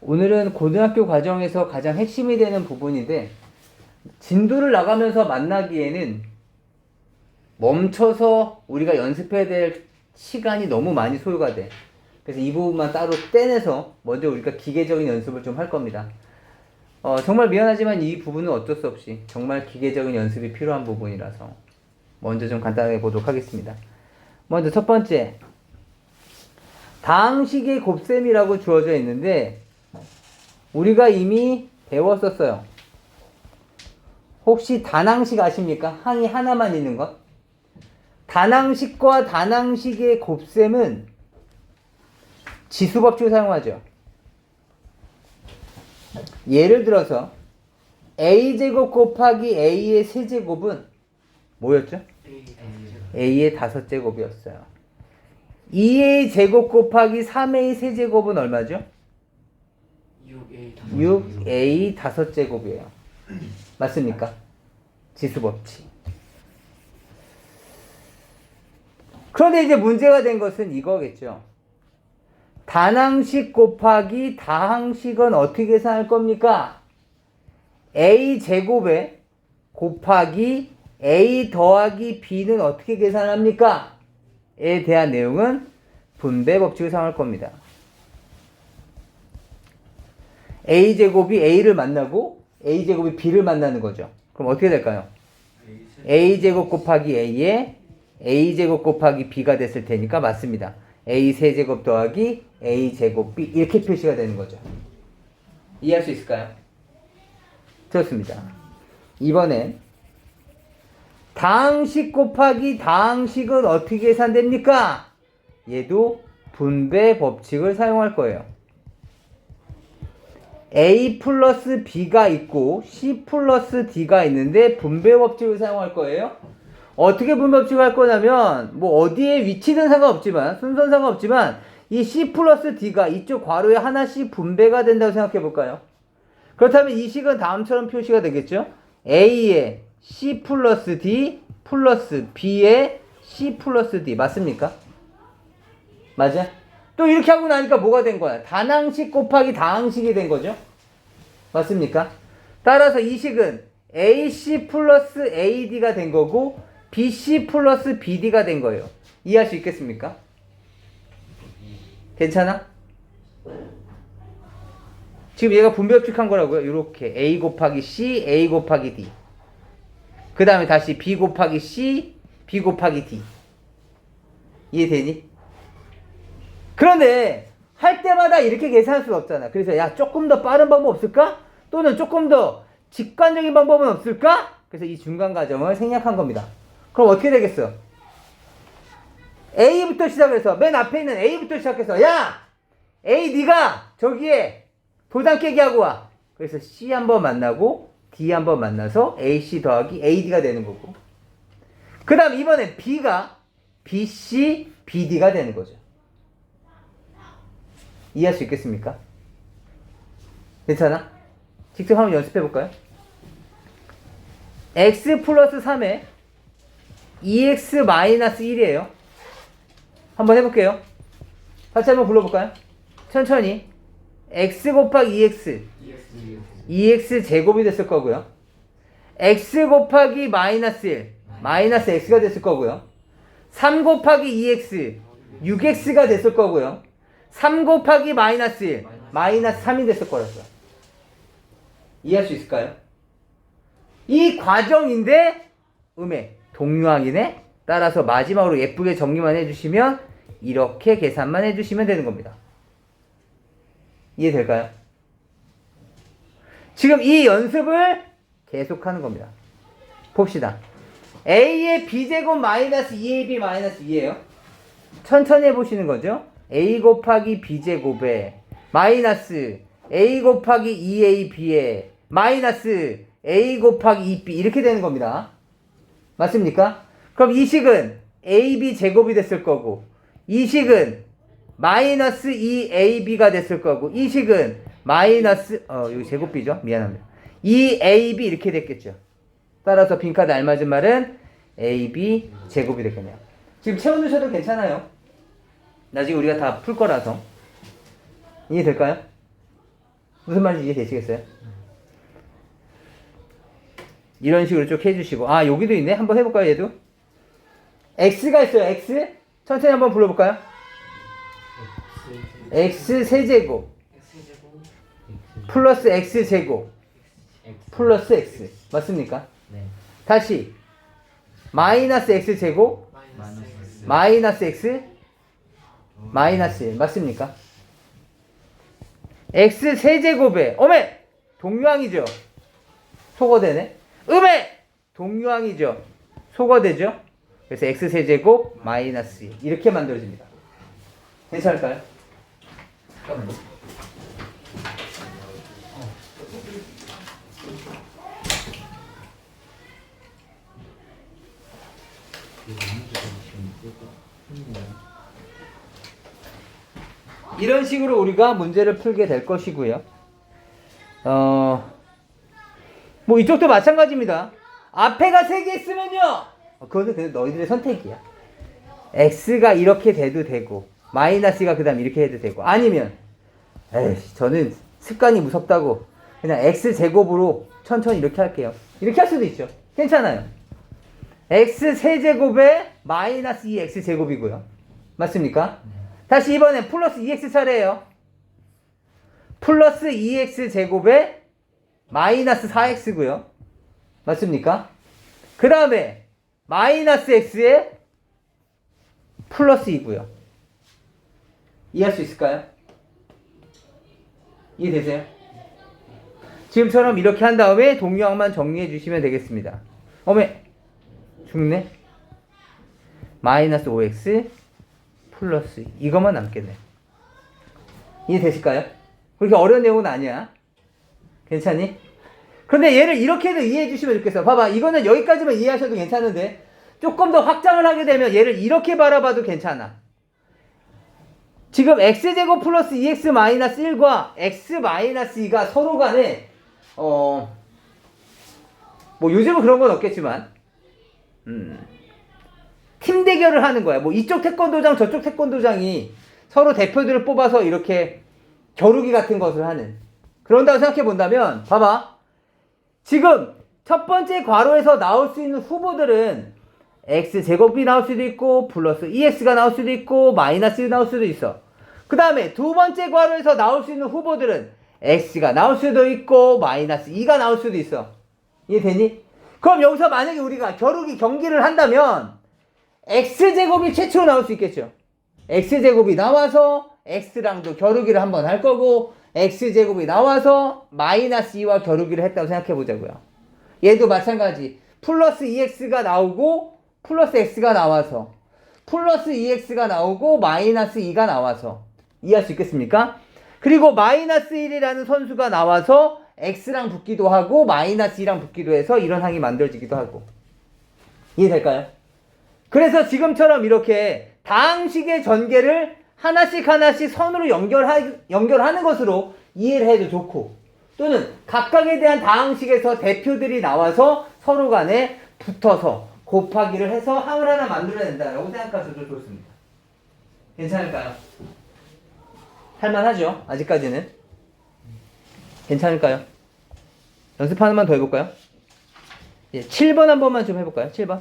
오늘은 고등학교 과정에서 가장 핵심이 되는 부분인데 진도를 나가면서 만나기에는 멈춰서 우리가 연습해야 될 시간이 너무 많이 소요가 돼. 그래서 이 부분만 따로 떼내서 먼저 우리가 기계적인 연습을 좀 할 겁니다. 정말 미안하지만 이 부분은 어쩔 수 없이 정말 기계적인 연습이 필요한 부분이라서 먼저 좀 간단하게 보도록 하겠습니다. 먼저 첫 번째, 다항식의 곱셈이라고 주어져 있는데 우리가 이미 배웠었어요. 혹시 단항식 아십니까? 항이 하나만 있는 것? 단항식과 단항식의 곱셈은 지수법칙을 사용하죠. 예를 들어서 a제곱 곱하기 a의 세제곱은 뭐였죠? a의 5제곱이었어요. 2a 제곱 곱하기 3a 세제곱은 얼마죠? 6a 5제곱이에요. 맞습니까? 지수법칙. 그런데 이제 문제가 된 것은 이거겠죠. 단항식 곱하기 다항식은 어떻게 계산할 겁니까? a 제곱에 곱하기 a 더하기 b는 어떻게 계산합니까? 에 대한 내용은 분배 법칙을 사용할 겁니다. a제곱이 a를 만나고 a제곱이 b를 만나는 거죠. 그럼 어떻게 될까요? a제곱 곱하기 a에 a제곱 곱하기 b가 됐을 테니까 맞습니다. a 세제곱 더하기 a제곱 b 이렇게 표시가 되는 거죠. 이해할 수 있을까요? 좋습니다. 이번엔 다항식 곱하기 다항식은 어떻게 계산됩니까? 얘도 분배 법칙을 사용할 거예요. a 플러스 b가 있고 c 플러스 d가 있는데 분배 법칙을 사용할 거예요. 어떻게 분배 법칙을 할 거냐면 뭐 어디에 위치든 상관없지만 순서는 상관없지만 이 c 플러스 d가 이쪽 괄호에 하나씩 분배가 된다고 생각해 볼까요? 그렇다면 이 식은 다음처럼 표시가 되겠죠. a에 c 플러스 d 플러스 b에 c 플러스 d 맞습니까? 맞아? 또 이렇게 하고 나니까 뭐가 된 거야? 단항식 곱하기 다항식이 된 거죠? 맞습니까? 따라서 이 식은 AC 플러스 AD가 된 거고 BC 플러스 BD가 된 거예요. 이해할 수 있겠습니까? 괜찮아? 지금 얘가 분배법칙 한 거라고요. 이렇게 A 곱하기 C, A 곱하기 D. 그 다음에 다시 B 곱하기 C, B 곱하기 D. 이해되니? 그런데 할 때마다 이렇게 계산할 수 없잖아. 그래서 야 조금 더 빠른 방법 없을까? 또는 조금 더 직관적인 방법은 없을까? 그래서 이 중간 과정을 생략한 겁니다. 그럼 어떻게 되겠어? A부터 시작해서 맨 앞에 있는 A부터 시작해서 야! A 네가 저기에 도장 깨기 하고 와. 그래서 C 한번 만나고 D 한번 만나서 AC 더하기 AD가 되는 거고 그 다음 이번엔 B가 BC, BD가 되는 거죠. 이해할 수 있겠습니까? 괜찮아? 직접 한번 연습해 볼까요? x 플러스 3에 2x 마이너스 1이에요. 한번 해볼게요. 같이 한번 불러볼까요? 천천히. x 곱하기 2x 2x 제곱이 됐을 거고요. x 곱하기 마이너스 1 마이너스 x가 됐을 거고요. 3 곱하기 2x 6x가 됐을 거고요. 3 곱하기 마이너스 1 마이너스 3이 됐을 거였어요. 이해할 수 있을까요? 이 과정인데 동류항이네. 따라서 마지막으로 예쁘게 정리만 해주시면 이렇게 계산만 해주시면 되는 겁니다. 이해될까요? 지금 이 연습을 계속하는 겁니다. 봅시다. a의 b제곱 마이너스 2ab 마이너스 2예요. 천천히 해보시는 거죠. a 곱하기 b제곱에 마이너스 a 곱하기 2ab에 마이너스 a 곱하기 2b 이렇게 되는 겁니다. 맞습니까? 그럼 이 식은 ab 제곱이 됐을 거고 이 식은 마이너스 2ab가 됐을 거고 이 식은 마이너스 여기 제곱비죠. 미안합니다. 2ab 이렇게 됐겠죠. 따라서 빈칸에 알맞은 말은 ab 제곱이 됐겠네요. 지금 채워두셔도 괜찮아요. 나중에 우리가 다 풀 거라서. 이해될까요? 무슨 말인지 이해되시겠어요? 이런 식으로 쭉 해주시고, 아, 여기도 있네. 한번 해볼까요, 얘도? x가 있어요, x. 천천히 한번 불러볼까요? x 세제곱 플러스 x 제곱 플러스 x. 맞습니까? 네. 다시 마이너스 x 제곱 마이너스 x 마이너스 1. 맞습니까? x 세제곱에 어메 동류항이죠. 소거되네. 음에 동류항이죠. 소거되죠. 그래서 x 세제곱 마이너스 2 이렇게 만들어집니다. 괜찮을까요? 잠깐만요. 이런 식으로 우리가 문제를 풀게 될 것이고요. 뭐 이쪽도 마찬가지입니다. 앞에가 3개 있으면요. 그거는 그냥 너희들의 선택이야. x가 이렇게 돼도 되고 마이너스가 그 다음 이렇게 해도 되고 아니면 에이 저는 습관이 무섭다고 그냥 x제곱으로 천천히 이렇게 할게요. 이렇게 할 수도 있죠. 괜찮아요. x 세제곱에 마이너스 2x제곱이고요. 맞습니까? 다시 이번엔 플러스 2x 차례예요. 플러스 2x제곱에 마이너스 4x고요. 맞습니까? 그 다음에 마이너스 x에 플러스 2고요. 이해할 수 있을까요? 이해되세요? 지금처럼 이렇게 한 다음에 동류항만 정리해 주시면 되겠습니다. 어메 죽네. 마이너스 5x 플러스 2. 이것만 남겠네. 이해되실까요? 그렇게 어려운 내용은 아니야. 괜찮니? 그런데 얘를 이렇게도 이해해 주시면 좋겠어. 봐봐. 이거는 여기까지만 이해하셔도 괜찮은데 조금 더 확장을 하게 되면 얘를 이렇게 바라봐도 괜찮아. 지금 x제곱 플러스 2x 마이너스 1과 x 마이너스 2가 서로 간에 뭐 요즘은 그런 건 없겠지만 팀 대결을 하는 거야. 뭐 이쪽 태권도장 저쪽 태권도장이 서로 대표들을 뽑아서 이렇게 겨루기 같은 것을 하는 그런다고 생각해 본다면 봐봐. 지금 첫 번째 괄호에서 나올 수 있는 후보들은 x제곱이 나올 수도 있고 플러스 2x가 나올 수도 있고 마이너스 1이 나올 수도 있어. 그 다음에 두 번째 괄호에서 나올 수 있는 후보들은 x가 나올 수도 있고 마이너스 2가 나올 수도 있어. 이해되니? 그럼 여기서 만약에 우리가 겨루기 경기를 한다면 x제곱이 최초로 나올 수 있겠죠. x제곱이 나와서 x랑도 겨루기를 한번 할 거고 x제곱이 나와서 마이너스 2와 겨루기를 했다고 생각해 보자고요. 얘도 마찬가지. 플러스 2x가 나오고 플러스 x가 나와서 플러스 2x가 나오고 마이너스 2가 나와서 이해할 수 있겠습니까? 그리고 마이너스 1이라는 선수가 나와서 x랑 붙기도 하고 마이너스 2랑 붙기도 해서 이런 항이 만들어지기도 하고 이해될까요? 그래서 지금처럼 이렇게 다항식의 전개를 하나씩 선으로 연결하는 것으로 이해를 해도 좋고 또는 각각에 대한 다항식에서 대표들이 나와서 서로 간에 붙어서 곱하기를 해서 항을 하나 만들어낸다라고 생각하셔도 좋습니다. 괜찮을까요? 할만하죠? 아직까지는. 괜찮을까요? 연습 하나만 더 해볼까요? 예, 7번 한 번만 좀 해볼까요? 7번.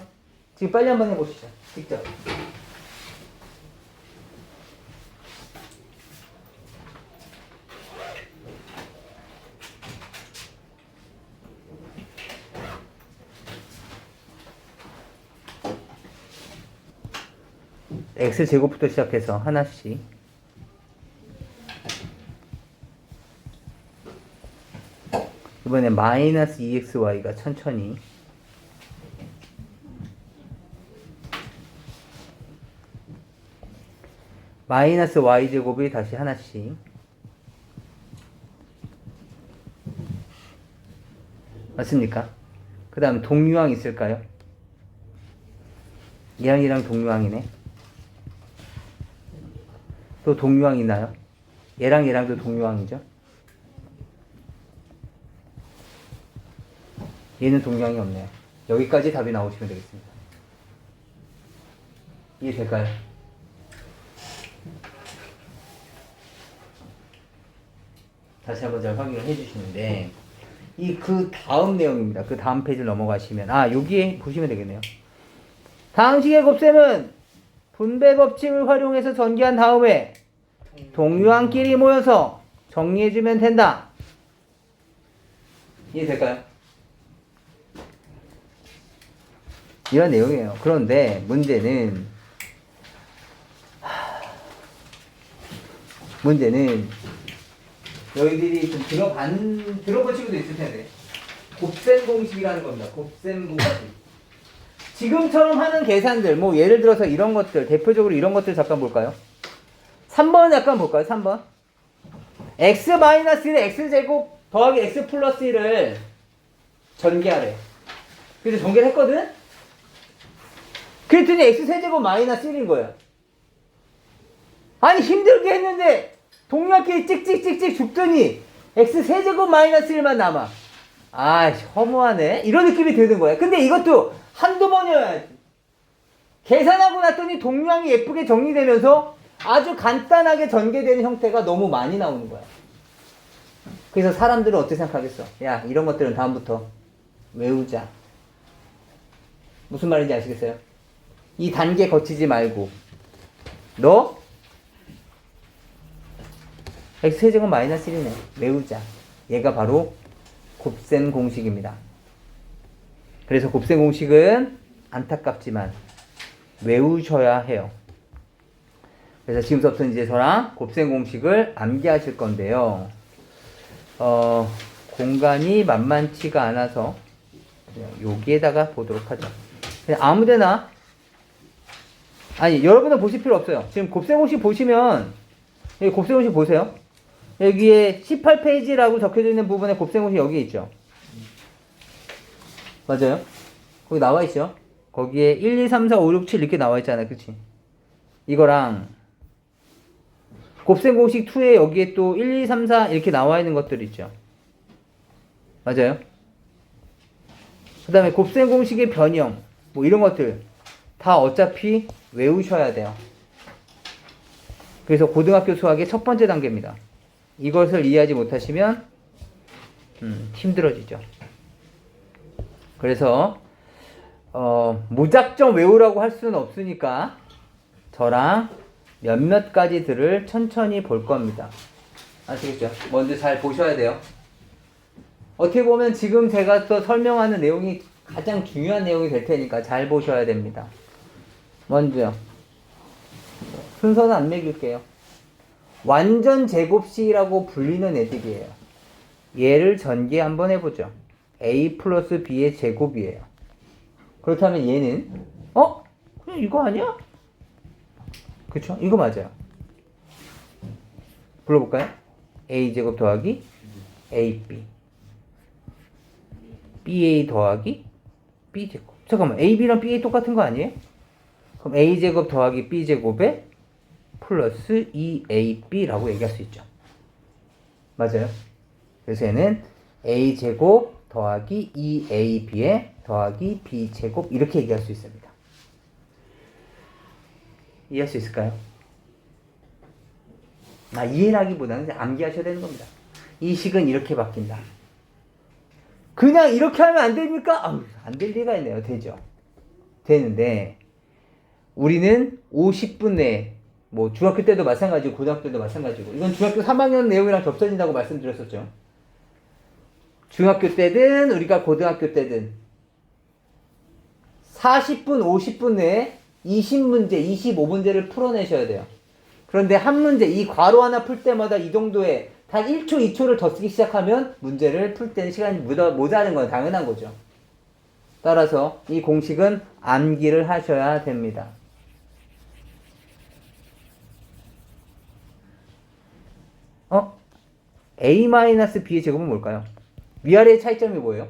지금 빨리 한번 해보시죠. 직접. x제곱부터 시작해서 하나씩 이번에 마이너스 2xy가 천천히 마이너스 y제곱이 다시 하나씩 맞습니까? 그 다음 동류항 있을까요? 얘랑 동류항이네. 또 동류항 있나요? 얘랑도 동류항이죠. 얘는 동류항이 없네요. 여기까지 답이 나오시면 되겠습니다. 이해될까요? 다시 한번 잘 확인을 해주시는데 이 그 다음 내용입니다. 그 다음 페이지를 넘어가시면 여기에 보시면 되겠네요. 다음 식의 곱셈은 분배 법칙을 활용해서 전개한 다음에 동유항끼리 모여서 정리해주면 된다. 이해될까요? 이런 내용이에요. 그런데 문제는 너희들이 좀 들어본 친구도 있을 텐데 곱셈 공식이라는 겁니다. 곱셈 공식. 지금처럼 하는 계산들, 뭐 예를 들어서 이런 것들, 대표적으로 이런 것들 잠깐 볼까요? 3번 잠깐 볼까요? 3번. x-1을 x제곱 더하기 x 플러스 1을 전개하래. 그래서 전개를 했거든? 그랬더니 x세제곱 마이너스 1인 거야. 아니 힘들게 했는데 동료끼리 찍찍찍찍 죽더니 x세제곱 마이너스 1만 남아. 허무하네. 이런 느낌이 드는 거야. 근데 이것도 한두 번이어야지. 계산하고 났더니 동량이 예쁘게 정리되면서 아주 간단하게 전개되는 형태가 너무 많이 나오는 거야. 그래서 사람들은 어떻게 생각하겠어? 야, 이런 것들은 다음부터 외우자. 무슨 말인지 아시겠어요? 이 단계 거치지 말고 너 x제곱 마이너스 1이네. 외우자. 얘가 바로 곱셈 공식입니다. 그래서 곱셈 공식은 안타깝지만 외우셔야 해요. 그래서 지금부터 이제 저랑 곱셈 공식을 암기하실 건데요. 공간이 만만치가 않아서 그냥 여기에다가 보도록 하죠. 그냥 아무데나 여러분은 보실 필요 없어요. 지금 곱셈 공식 보시면 여기 곱셈 공식 보세요. 여기에 18페이지라고 적혀져 있는 부분에 곱셈 공식 여기 있죠. 맞아요? 거기 나와 있죠? 거기에 1, 2, 3, 4, 5, 6, 7 이렇게 나와 있잖아요. 그치? 이거랑 곱셈 공식 2에 여기에 또 1, 2, 3, 4 이렇게 나와 있는 것들 있죠. 맞아요? 그 다음에 곱셈 공식의 변형 뭐 이런 것들 다 어차피 외우셔야 돼요. 그래서 고등학교 수학의 첫 번째 단계입니다. 이것을 이해하지 못하시면 힘들어지죠. 그래서 무작정 외우라고 할 수는 없으니까 저랑 몇몇 가지들을 천천히 볼 겁니다. 아시겠죠? 먼저 잘 보셔야 돼요. 어떻게 보면 지금 제가 또 설명하는 내용이 가장 중요한 내용이 될 테니까 잘 보셔야 됩니다. 먼저 순서는 안 매길게요. 완전 제곱식이라고 불리는 애들이에요. 얘를 전개 한번 해보죠. a 플러스 b의 제곱이에요. 그렇다면 얘는 그냥 이거 아니야? 그쵸? 이거 맞아요. 불러볼까요? a제곱 더하기 ab ba 더하기 b제곱. 잠깐만, ab랑 ba 똑같은 거 아니에요? 그럼 a제곱 더하기 b제곱에 플러스 2ab라고 얘기할 수 있죠. 맞아요? 그래서 얘는 a제곱 더하기 2ab에 더하기 b제곱 이렇게 얘기할 수 있습니다. 이해할 수 있을까요? 이해하기보다는 암기하셔야 되는 겁니다. 이 식은 이렇게 바뀐다. 그냥 이렇게 하면 안 됩니까? 안 될 리가 있네요. 되죠. 되는데 우리는 50분 내에 뭐 중학교 때도 마찬가지고 고등학교 때도 마찬가지고 이건 중학교 3학년 내용이랑 겹쳐진다고 말씀드렸었죠. 중학교 때든 우리가 고등학교 때든 40분, 50분 내에 20문제, 25문제를 풀어내셔야 돼요. 그런데 한 문제, 이 괄호 하나 풀 때마다 이 정도의 단 1초, 2초를 더 쓰기 시작하면 문제를 풀 때는 시간이 모자라는 건 당연한 거죠. 따라서 이 공식은 암기를 하셔야 됩니다. a-b의 제곱은 뭘까요? 위아래의 차이점이 뭐예요?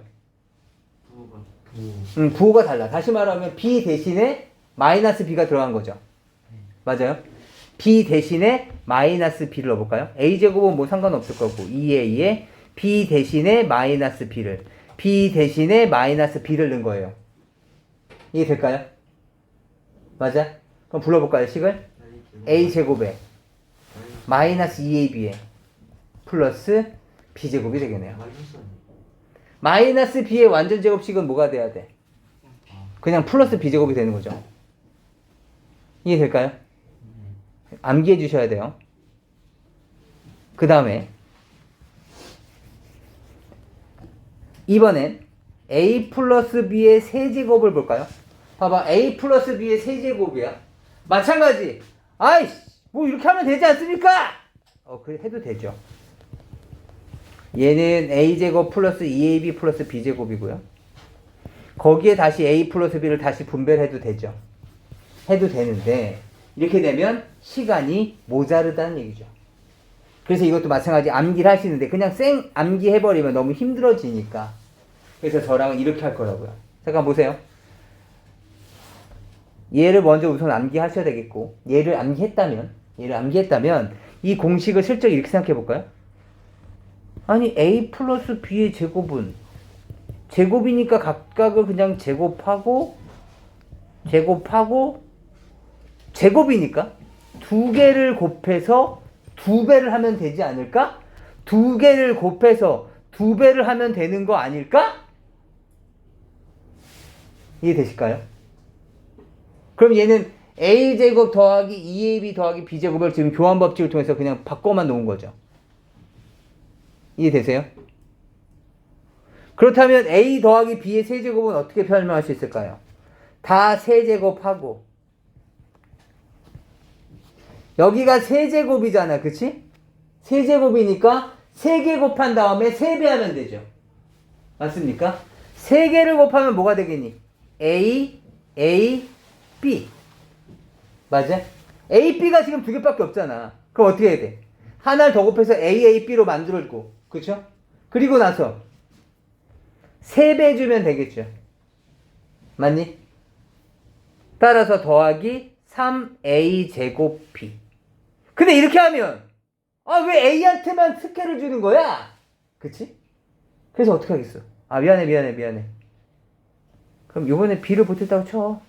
부호가 달라. 다시 말하면 b 대신에 마이너스 b가 들어간 거죠. 맞아요? b 대신에 마이너스 b를 넣어볼까요? a제곱은 뭐 상관없을 거고 2a에 b 대신에 마이너스 b를 b 대신에 마이너스 b를 넣은 거예요. 이해될까요? 맞아? 그럼 불러볼까요? 식을? a제곱에 마이너스 2ab에 플러스 b제곱이 되겠네요. 마이너스 아니에요? 마이너스 b의 완전 제곱식은 뭐가 돼야 돼? 그냥 플러스 b제곱이 되는 거죠. 이해될까요? 암기해 주셔야 돼요. 그 다음에 이번엔 a 플러스 b의 세제곱을 볼까요? 봐봐, a 플러스 b의 세제곱이야. 마찬가지. 아이씨, 뭐 이렇게 하면 되지 않습니까? 그래 해도 되죠. 얘는 a제곱 플러스 2ab 플러스 b제곱이고요. 거기에 다시 a 플러스 b를 다시 분배해도 되죠. 해도 되는데 이렇게 되면 시간이 모자르다는 얘기죠. 그래서 이것도 마찬가지 암기를 하시는데 그냥 생 암기해버리면 너무 힘들어지니까 그래서 저랑은 이렇게 할 거라고요. 잠깐 보세요. 얘를 먼저 우선 암기하셔야 되겠고 얘를 암기했다면 이 공식을 슬쩍 이렇게 생각해 볼까요? 아니 a 플러스 b의 제곱은 제곱이니까 각각을 그냥 제곱이니까 두 개를 곱해서 두 배를 하면 되지 않을까? 두 개를 곱해서 두 배를 하면 되는 거 아닐까? 이해되실까요? 그럼 얘는 a제곱 더하기 2ab 더하기 b제곱을 지금 교환법칙을 통해서 그냥 바꿔만 놓은 거죠. 이해되세요? 그렇다면 a 더하기 b의 세제곱은 어떻게 설명할 수 있을까요? 다 세제곱하고 여기가 세제곱이잖아, 그치? 세제곱이니까 3개 곱한 다음에 3배 하면 되죠. 맞습니까? 3개를 곱하면 뭐가 되겠니? a, b 맞아? a, b가 지금 2개밖에 없잖아. 그럼 어떻게 해야 돼? 하나를 더 곱해서 a, b로 만들어주고 그쵸? 그리고 나서 3배 해주면 되겠죠. 맞니? 따라서 더하기 3a 제곱 b. 근데 이렇게 하면 왜 a한테만 스케를 주는 거야? 그치? 그래서 어떻게 하겠어? 미안해. 그럼 요번에 b를 못했다고 쳐.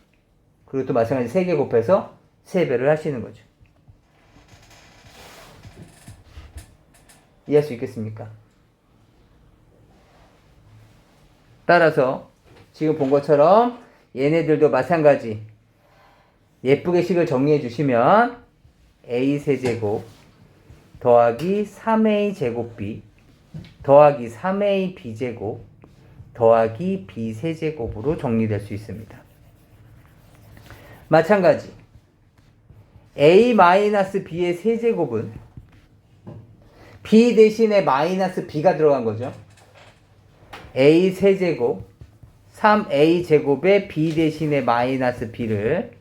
그리고 또 마찬가지 3개 곱해서 3배를 하시는 거죠. 이해할 수 있겠습니까? 따라서 지금 본 것처럼 얘네들도 마찬가지 예쁘게 식을 정리해 주시면 a 세제곱 더하기 3a 제곱 b 더하기 3a b제곱 더하기 b 세제곱으로 정리될 수 있습니다. 마찬가지 a 마이너스 b의 세제곱은 b 대신에 마이너스 b가 들어간 거죠. a 세제곱 3a 제곱에 b 대신에 마이너스 b를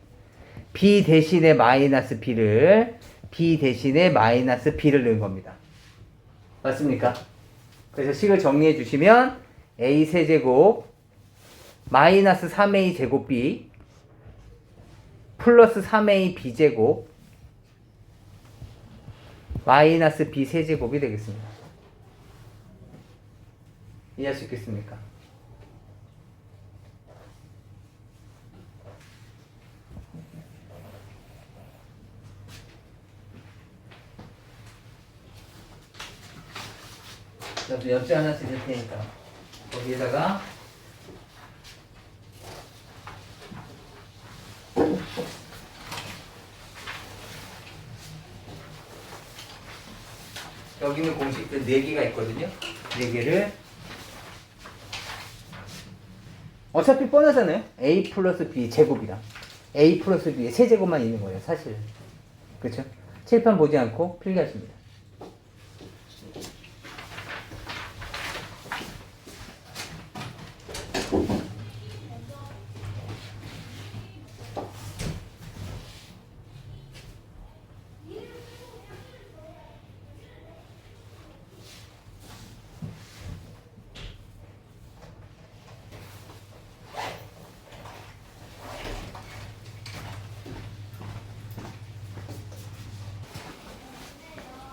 b 대신에 마이너스 b를 b 대신에 마이너스 b를 넣은 겁니다. 맞습니까? 그래서 식을 정리해 주시면 a 세제곱 마이너스 3a 제곱 b 플러스 3a b제곱 마이너스 b 세제곱이 되겠습니다. 이해할 수 있겠습니까? 저도 옆줄 하나씩 낼 테니까 거기에다가 여기 있는 공식들 4개가 있거든요. 4개를 어차피 뻔하잖아요. a 플러스 b 제곱이랑 a 플러스 b의 세제곱만 있는 거예요. 사실 그렇죠? 칠판 보지 않고 필기하십니다.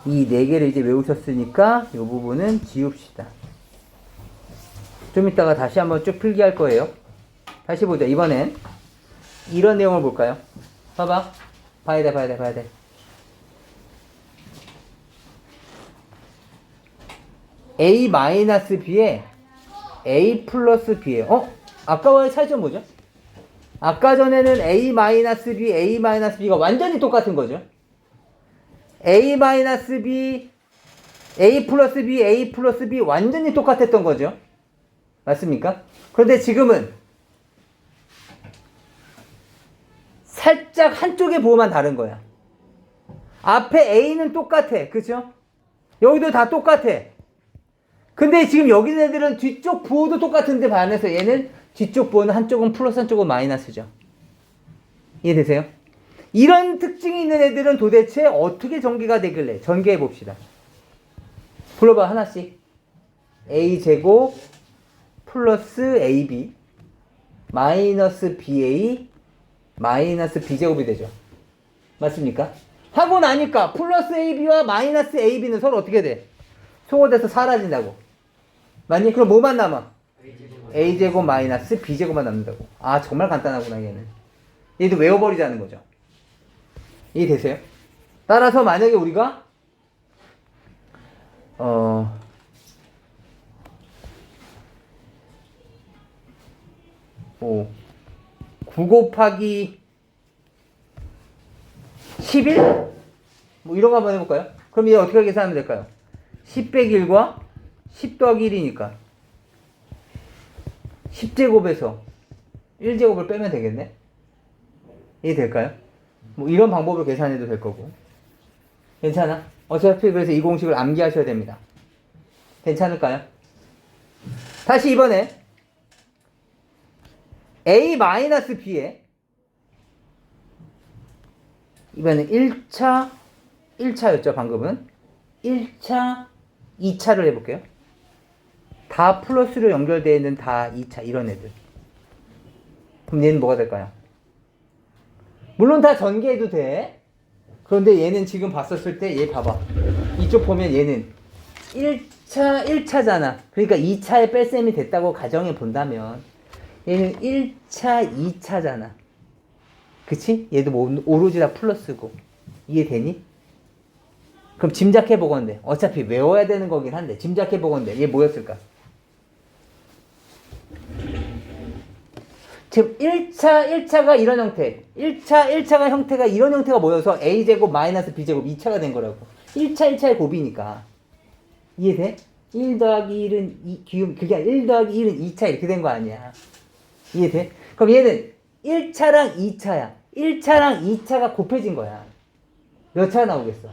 이 4개를 이제 외우셨으니까 이 부분은 지웁시다. 좀 이따가 다시 한번 쭉 필기할 거예요. 다시 보자. 이번엔 이런 내용을 볼까요? 봐봐. 봐야 돼. a 마이너스 b에 a 플러스 b예요. 아까와의 차이점 뭐죠? 아까 전에는 a 마이너스 b, a 마이너스 b가 완전히 똑같은 거죠. a 마이너스 b, a 플러스 b, a 플러스 b 완전히 똑같았던 거죠. 맞습니까? 그런데 지금은 살짝 한쪽의 부호만 다른 거야. 앞에 a는 똑같아. 그죠? 여기도 다 똑같아. 근데 지금 여기 있는 애들은 뒤쪽 부호도 똑같은데 반해서 얘는 뒤쪽 부호는 한쪽은 플러스 한쪽은 마이너스죠. 이해되세요? 이런 특징이 있는 애들은 도대체 어떻게 전개가 되길래 전개해 봅시다. 불러봐 하나씩. a제곱 플러스 ab 마이너스 ba 마이너스 b제곱이 되죠. 맞습니까? 하고 나니까 플러스 ab와 마이너스 ab는 서로 어떻게 돼? 소거돼서 사라진다고. 맞니? 그럼 뭐만 남아? a제곱 마이너스 b제곱만 남는다고. 아 정말 간단하구나 얘는. 얘도 외워버리자는 거죠. 이해되세요? 따라서 만약에 우리가 9 곱하기 11? 뭐 이런 거 한번 해볼까요? 그럼 이제 어떻게 계산하면 될까요? 10 빼기 1과 10 더하기 1이니까 10제곱에서 1제곱을 빼면 되겠네? 이해 될까요? 뭐 이런 방법으로 계산해도 될 거고. 괜찮아? 어차피 그래서 이 공식을 암기하셔야 됩니다. 괜찮을까요? 다시 이번에 a-b에 이번엔 1차였죠 방금은. 1차, 2차를 해볼게요. 다 플러스로 연결되어 있는 다 2차 이런 애들. 그럼 얘는 뭐가 될까요? 물론 다 전개해도 돼. 그런데 얘는 지금 봤었을 때 얘 봐봐. 이쪽 보면 얘는 1차잖아. 그러니까 2차에 뺄셈이 됐다고 가정해 본다면 얘는 1차, 2차잖아. 그치? 얘도 뭐 오로지 다 플러스고. 이해되니? 그럼 짐작해 보건대. 어차피 외워야 되는 거긴 한데 짐작해 보건대. 얘 뭐였을까? 지금 1차가 이런 형태. 1차가 형태가 이런 형태가 모여서 a제곱 마이너스 b제곱 2차가 된 거라고. 1차의 곱이니까. 이해돼? 1 더하기 1은 기움, 그게 아니라 1 더하기 1은 2차 이렇게 된 거 아니야. 이해돼? 그럼 얘는 1차랑 2차야. 1차랑 2차가 곱해진 거야. 몇 차 나오겠어?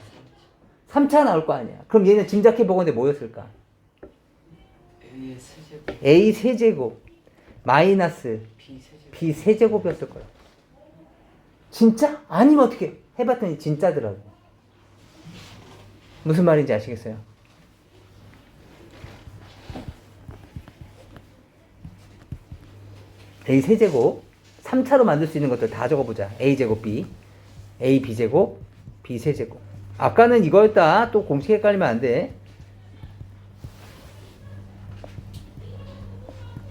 3차 나올 거 아니야. 그럼 얘는 짐작해 보건데 뭐였을까? A 세제곱 마이너스 B 세제곱이었을 거야. 진짜? 아니면 어떻게? 해봤더니 진짜더라고. 무슨 말인지 아시겠어요? A 세제곱 3차로 만들 수 있는 것들 다 적어보자. A제곱 B A B제곱 B 세제곱. 아까는 이거였다. 또 공식 헷갈리면 안 돼.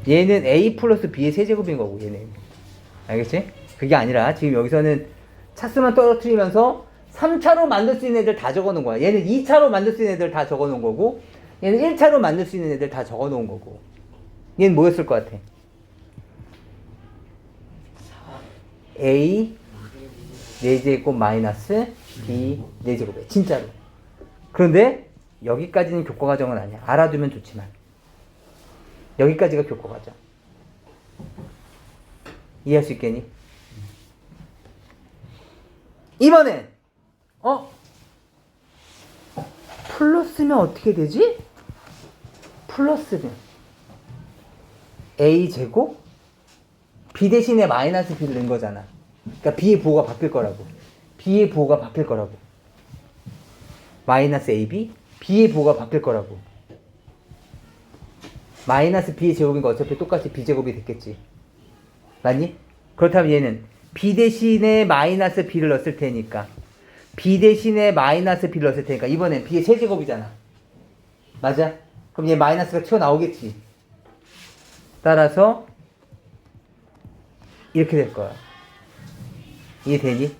얘는 A 플러스 B의 세제곱인 거고 얘는. 알겠지? 그게 아니라 지금 여기서는 차수만 떨어뜨리면서 3차로 만들 수 있는 애들 다 적어놓은 거야. 얘는 2차로 만들 수 있는 애들 다 적어놓은 거고 얘는 1차로 만들 수 있는 애들 다 적어놓은 거고. 얘는 뭐였을 것 같아? A 4제곱 마이너스 B 4제곱이야. 진짜로. 그런데 여기까지는 교과 과정은 아니야. 알아두면 좋지만 여기까지가 교과 과정. 이해할 수 있겠니? 이번엔 플러스면 어떻게 되지? 플러스면 A제곱 B 대신에 마이너스 B를 넣은 거잖아. 그러니까 B의 부호가 바뀔 거라고. B의 부호가 바뀔 거라고. 마이너스 AB B의 부호가 바뀔 거라고. 마이너스 B의 제곱인가 어차피 똑같이 B제곱이 됐겠지. 맞니? 그렇다면 얘는 B 대신에 마이너스 B를 넣었을 테니까 B 대신에 마이너스 B를 넣었을 테니까 이번엔 B의 세제곱이잖아. 맞아? 그럼 얘 마이너스가 튀어나오겠지. 따라서 이렇게 될 거야. 이해되니?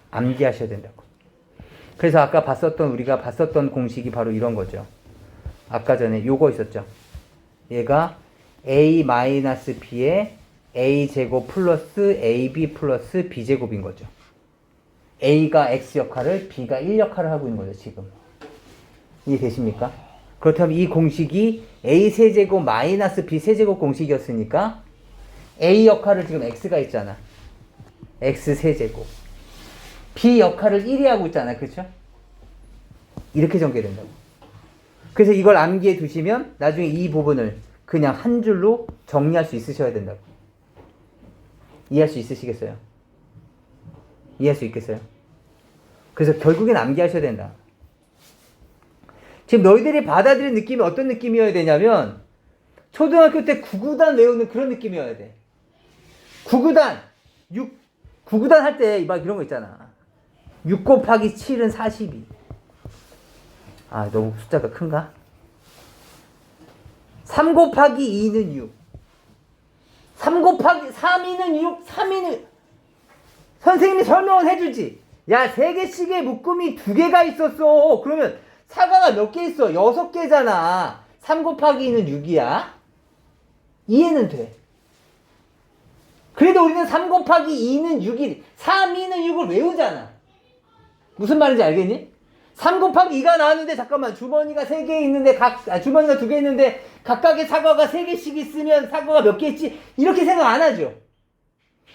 암기하셔야 된다고. 그래서 아까 우리가 봤었던 공식이 바로 이런 거죠. 아까 전에 요거 있었죠. 얘가 a-b에 a제곱 플러스 ab 플러스 b제곱인 거죠. a가 x 역할을 b가 1 역할을 하고 있는 거죠, 지금. 이해되십니까? 그렇다면 이 공식이 a 세제곱 마이너스 b 세제곱 공식이었으니까 a 역할을 지금 x가 있잖아. x 세제곱. b 역할을 1이 하고 있잖아. 그렇죠? 이렇게 전개된다고. 그래서 이걸 암기해 두시면 나중에 이 부분을 그냥 한 줄로 정리할 수 있으셔야 된다고. 이해할 수 있으시겠어요? 이해할 수 있겠어요? 그래서 결국엔 암기하셔야 된다. 지금 너희들이 받아들인 느낌이 어떤 느낌이어야 되냐면 초등학교 때 구구단 외우는 그런 느낌이어야 돼. 구구단 할 때 막 이런 거 있잖아. 6 곱하기 7은 42. 아, 너무 숫자가 큰가? 3 곱하기 2는 6. 3 곱하기 3이는 6, 3이는 선생님이 설명을 해주지. 야, 3개씩의 묶음이 2개가 있었어. 그러면 사과가 몇 개 있어? 6개잖아. 3 곱하기 2는 6이야. 이해는 돼. 그래도 우리는 3 곱하기 2는 6이 3, 2는 6을 외우잖아. 무슨 말인지 알겠니? 3 곱하기 2가 나왔는데 잠깐만 주머니가 3개 있는데 주머니가 2개 있는데 각각의 사과가 3개씩 있으면 사과가 몇 개 있지? 이렇게 생각 안 하죠.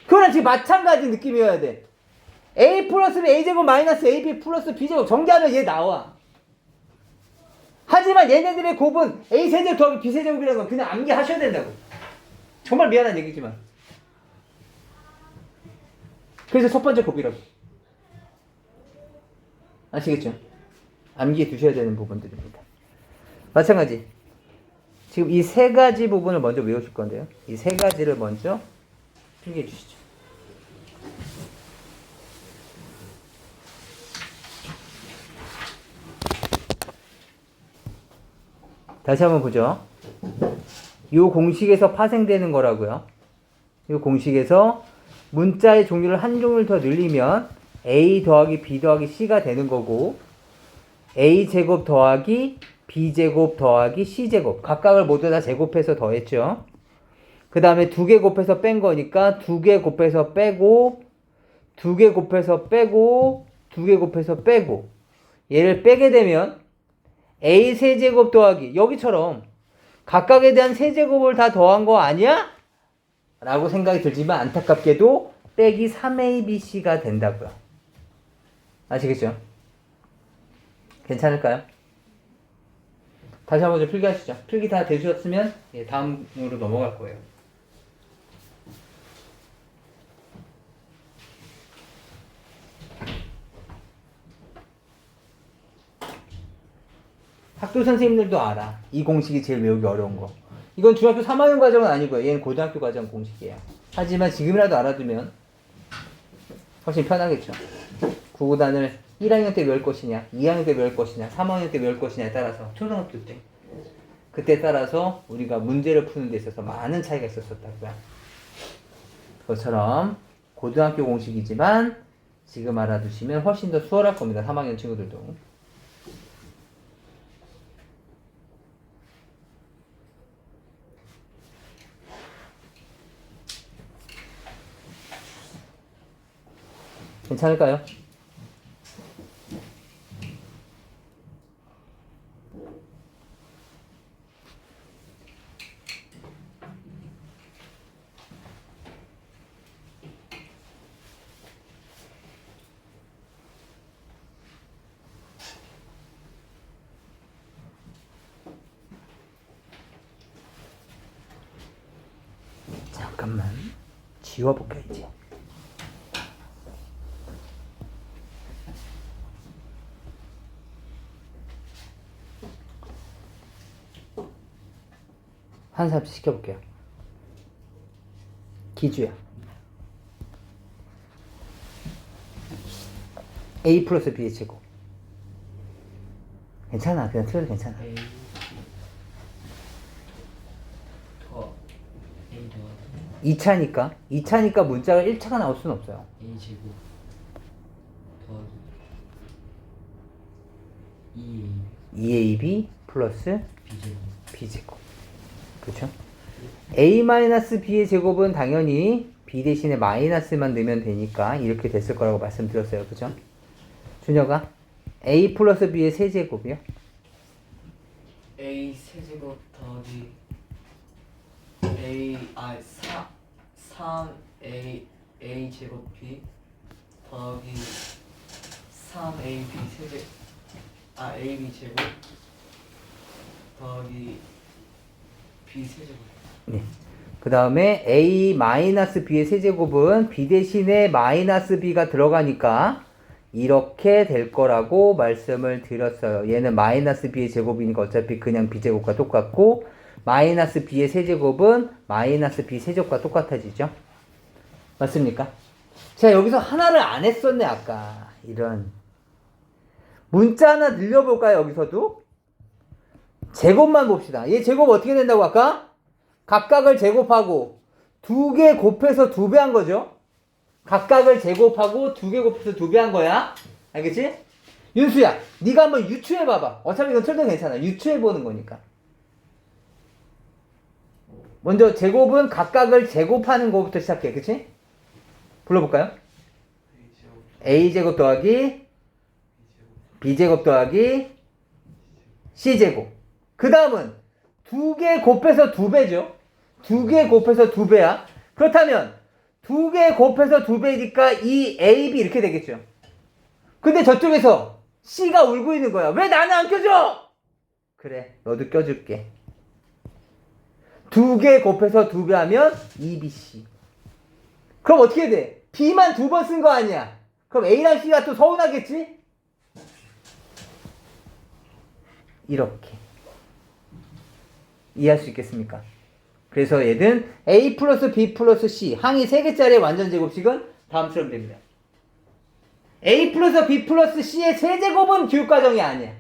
그거랑 지금 마찬가지 느낌이어야 돼. a 플러스 a제곱 마이너스 ab 플러스 b제곱 전개하면 얘 나와. 하지만 얘네들의 곱은 a 세제곱 더하기 b 세제곱이라는 건 그냥 암기하셔야 된다고. 정말 미안한 얘기지만. 그래서 첫 번째 곱이라고. 아시겠죠? 암기해 두셔야 되는 부분들입니다. 마찬가지. 지금 이 3가지 부분을 먼저 외우실 건데요. 이 3가지를 먼저 필기해 주시죠. 다시 한번 보죠. 이 공식에서 파생되는 거라고요. 이 공식에서 문자의 종류를 한 종류를 더 늘리면 a 더하기 b 더하기 c가 되는 거고 a제곱 더하기 b제곱 더하기 c제곱 각각을 모두 다 제곱해서 더했죠. 그 다음에 2개 곱해서 뺀 거니까 2개 곱해서 빼고 2개 곱해서 빼고 2개 곱해서 빼고 얘를 빼게 되면 a 세제곱 더하기 여기처럼 각각에 대한 세제곱을 다 더한 거 아니야? 라고 생각이 들지만 안타깝게도 빼기 3abc가 된다고요. 아시겠죠? 괜찮을까요? 다시 한번 좀 필기하시죠. 필기 다 되셨으면 다음으로 넘어갈 거예요. 학교 선생님들도 알아. 이 공식이 제일 외우기 어려운 거. 이건 중학교 3학년 과정은 아니고요. 얘는 고등학교 과정 공식이에요. 하지만 지금이라도 알아두면 훨씬 편하겠죠. 구구단을 1학년 때 외울 것이냐, 2학년 때 외울 것이냐, 3학년 때 외울 것이냐에 따라서 초등학교 때 그때 따라서 우리가 문제를 푸는 데 있어서 많은 차이가 있었다고요. 그것처럼 고등학교 공식이지만 지금 알아두시면 훨씬 더 수월할 겁니다. 3학년 친구들도. 괜찮을까요? 잠깐만 지워볼까 이제. 한 사람씩 시켜볼게요. 기주야. a 플러스 b의 제곱. 괜찮아. 그냥 틀려도 괜찮아. A 더 A 더 2차니까 문자가 1차가 나올 수는 없어요. A 제곱 더하기 2ab 플러스 B제곱. b제곱. 그렇죠? a-b의 제곱은 당연히 b 대신에 마이너스만 넣으면 되니까 이렇게 됐을 거라고 말씀드렸어요. 그죠? 준혁아, a 플러스 b의 세제곱이요? A 세제곱 더하기 3A 제곱 B 더하기 3AB 세제곱 AB 제곱 더하기 B 세제곱. 네. 그 다음에 a-b의 세제곱은 b 대신에 마이너스 b가 들어가니까 이렇게 될 거라고 말씀을 드렸어요. 얘는 마이너스 b의 제곱이니까 어차피 그냥 b제곱과 똑같고 마이너스 b의 세제곱은 마이너스 b 세제곱과 똑같아지죠. 맞습니까? 제가 여기서 하나를 안 했었네 아까. 이런 문자 하나 늘려볼까요? 여기서도 제곱만 봅시다. 얘 제곱 어떻게 된다고 아까? 각각을 제곱하고 두 개 곱해서 2배 한 거죠. 각각을 제곱하고 두 개 곱해서 2배 한 거야. 알겠지? 윤수야, 네가 한번 유추해봐봐. 어차피 이건 틀도 괜찮아. 유추해보는 거니까. 먼저 제곱은 각각을 제곱하는 거부터 시작해. 그치? 불러볼까요? a제곱 더하기 b제곱 더하기 c제곱. 그 다음은 두 개 곱해서 2배죠. 두 개 곱해서 2배야. 그렇다면 두 개 곱해서 2배니까 이 AB 이렇게 되겠죠. 근데 저쪽에서 C가 울고 있는 거야. 왜 나는 안 껴줘? 그래, 너도 껴줄게. 두 개 곱해서 2배 하면 2BC. 그럼 어떻게 돼? B만 2번 쓴 거 아니야. 그럼 A랑 C가 또 서운하겠지? 이렇게. 이해할 수 있겠습니까? 그래서 얘는 A 플러스 B 플러스 C 항이 3개짜리의 완전 제곱식은 다음처럼 됩니다. A 플러스 B 플러스 C의 세제곱은 교육과정이 아니야.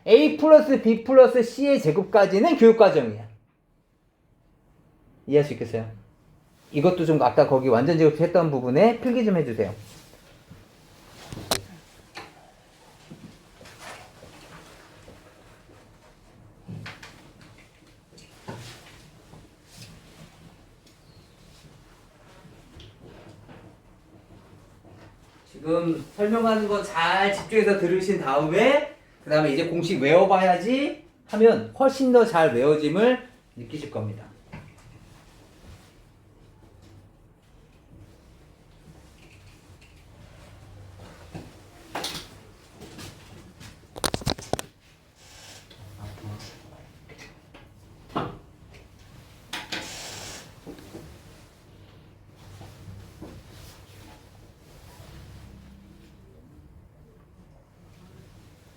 A 플러스 B 플러스 C의 제곱까지는 교육과정이야. 이해할 수 있겠어요? 이것도 좀 아까 거기 완전 제곱 했던 부분에 필기 좀 해주세요. 지금 설명하는 거 잘 집중해서 들으신 다음에 그 다음에 이제 공식 외워봐야지 하면 훨씬 더 잘 외워짐을 느끼실 겁니다.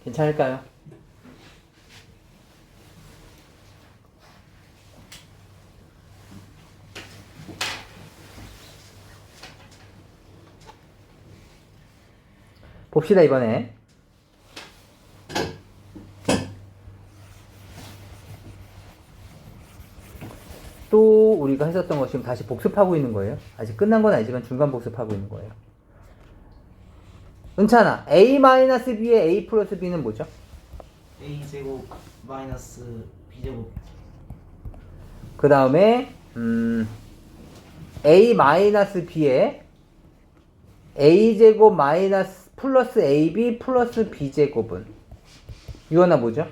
괜찮을까요? 봅시다 이번에. 또 우리가 했었던 거 지금 다시 복습하고 있는 거예요. 아직 끝난 건 아니지만 중간 복습하고 있는 거예요. 은찬아, A-B의 A 플러스 B는 뭐죠? A 제곱 마이너스 B 제곱. 그 다음에 A-B의 A제곱 마이너스 플러스 AB 플러스 B제곱은 이거나 뭐죠?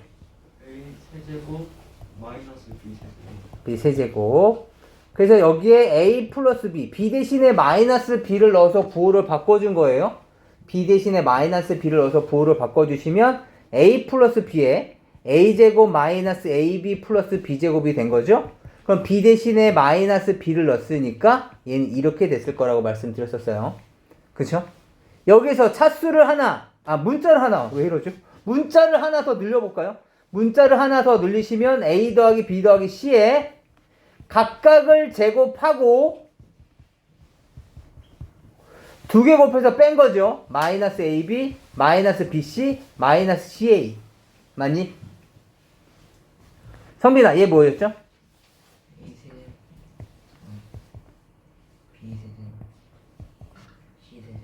A 세제곱 마이너스 B 제곱. B 세제곱. 그래서 여기에 A 플러스 B, B 대신에 마이너스 B를 넣어서 부호를 바꿔준 거예요. B 대신에 마이너스 B를 넣어서 부호를 바꿔주시면 A 플러스 B에 A제곱 마이너스 AB 플러스 B제곱이 된 거죠. 그럼 B 대신에 마이너스 B를 넣었으니까 얘는 이렇게 됐을 거라고 말씀드렸었어요. 그쵸? 여기서 차수를 하나, 문자를 하나, 왜 이러죠? 문자를 하나 더 늘려볼까요? 문자를 하나 더 늘리시면 A 더하기 B 더하기 C에 각각을 제곱하고 두 개 곱해서 뺀 거죠. 마이너스 AB, 마이너스 BC, 마이너스 CA. 맞니? 성빈아, 얘 뭐였죠? A 세제곱. B 세제곱. C 세제곱.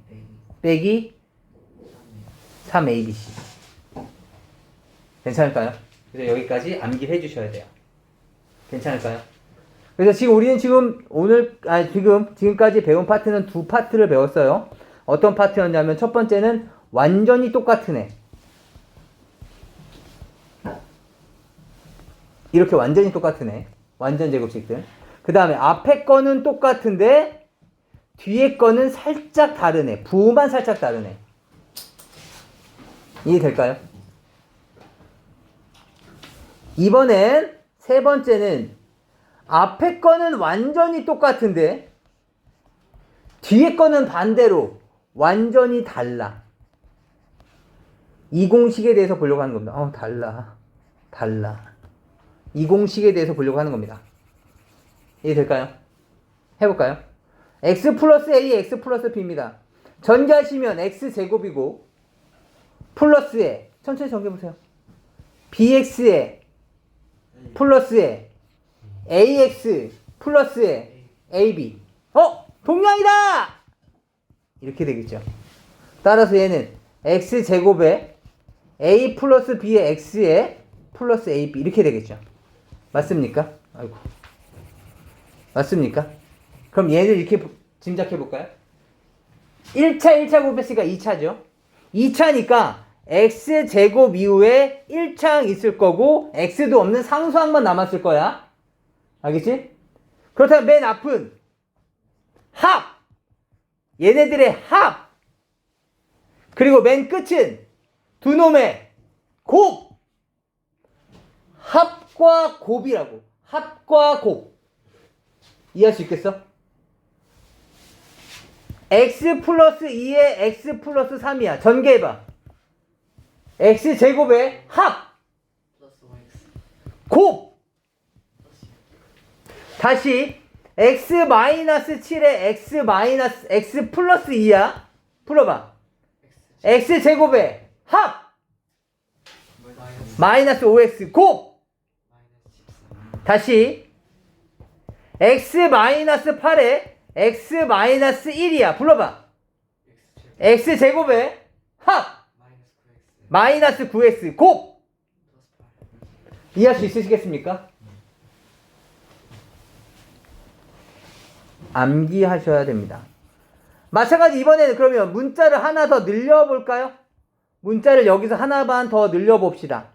빼기. 빼기 3abc. 괜찮을까요? 그래서 여기까지 암기해 주셔야 돼요. 괜찮을까요? 그래서 지금 우리는 지금까지 배운 파트는 두 파트를 배웠어요. 어떤 파트였냐면 첫 번째는 완전히 똑같은 애. 이렇게 완전히 똑같은 애. 완전 제곱식들. 그 다음에 앞에 거는 똑같은데 뒤에 거는 살짝 다른 애. 부호만 살짝 다른 애. 이해될까요? 이번엔 세 번째는 앞에 거는 완전히 똑같은데 뒤에 거는 반대로 완전히 달라. 이 공식에 대해서 보려고 하는 겁니다. 달라. 이 공식에 대해서 보려고 하는 겁니다. 이해될까요? 해볼까요? x 플러스 a, x 플러스 b입니다. 전개하시면 x제곱이고 플러스에 천천히 전개해보세요. bx에 플러스에 ax 플러스에 ab. 동량이다! 이렇게 되겠죠. 따라서 얘는 x제곱에 a 플러스 b의 x에 플러스 ab 이렇게 되겠죠. 맞습니까? 아이고. 맞습니까? 그럼 얘를 이렇게 짐작해 볼까요? 1차 곱했으니까 2차죠. 2차니까 x제곱 이후에 1차항 있을 거고 x도 없는 상수항만 남았을 거야. 알겠지? 그렇다면 맨 앞은 합! 얘네들의 합! 그리고 맨 끝은 두 놈의 곱! 합과 곱이라고. 합과 곱. 이해할 수 있겠어? x 플러스 2에 x 플러스 3이야. 전개해봐. x제곱의 합! 플러스 5x. 곱! 다시 x 마이너스 7에 x 플러스 2야. 풀어봐. x제곱의 합! 마이너스 5x 곱! 다시 x 마이너스 8에 x 마이너스 1이야. 불러봐. x제곱의 합! 마이너스 9x 곱! 이해할 수 있으시겠습니까? 암기하셔야 됩니다. 마찬가지 이번에는 그러면 문자를 하나 더 늘려볼까요? 문자를 여기서 하나만 더 늘려봅시다.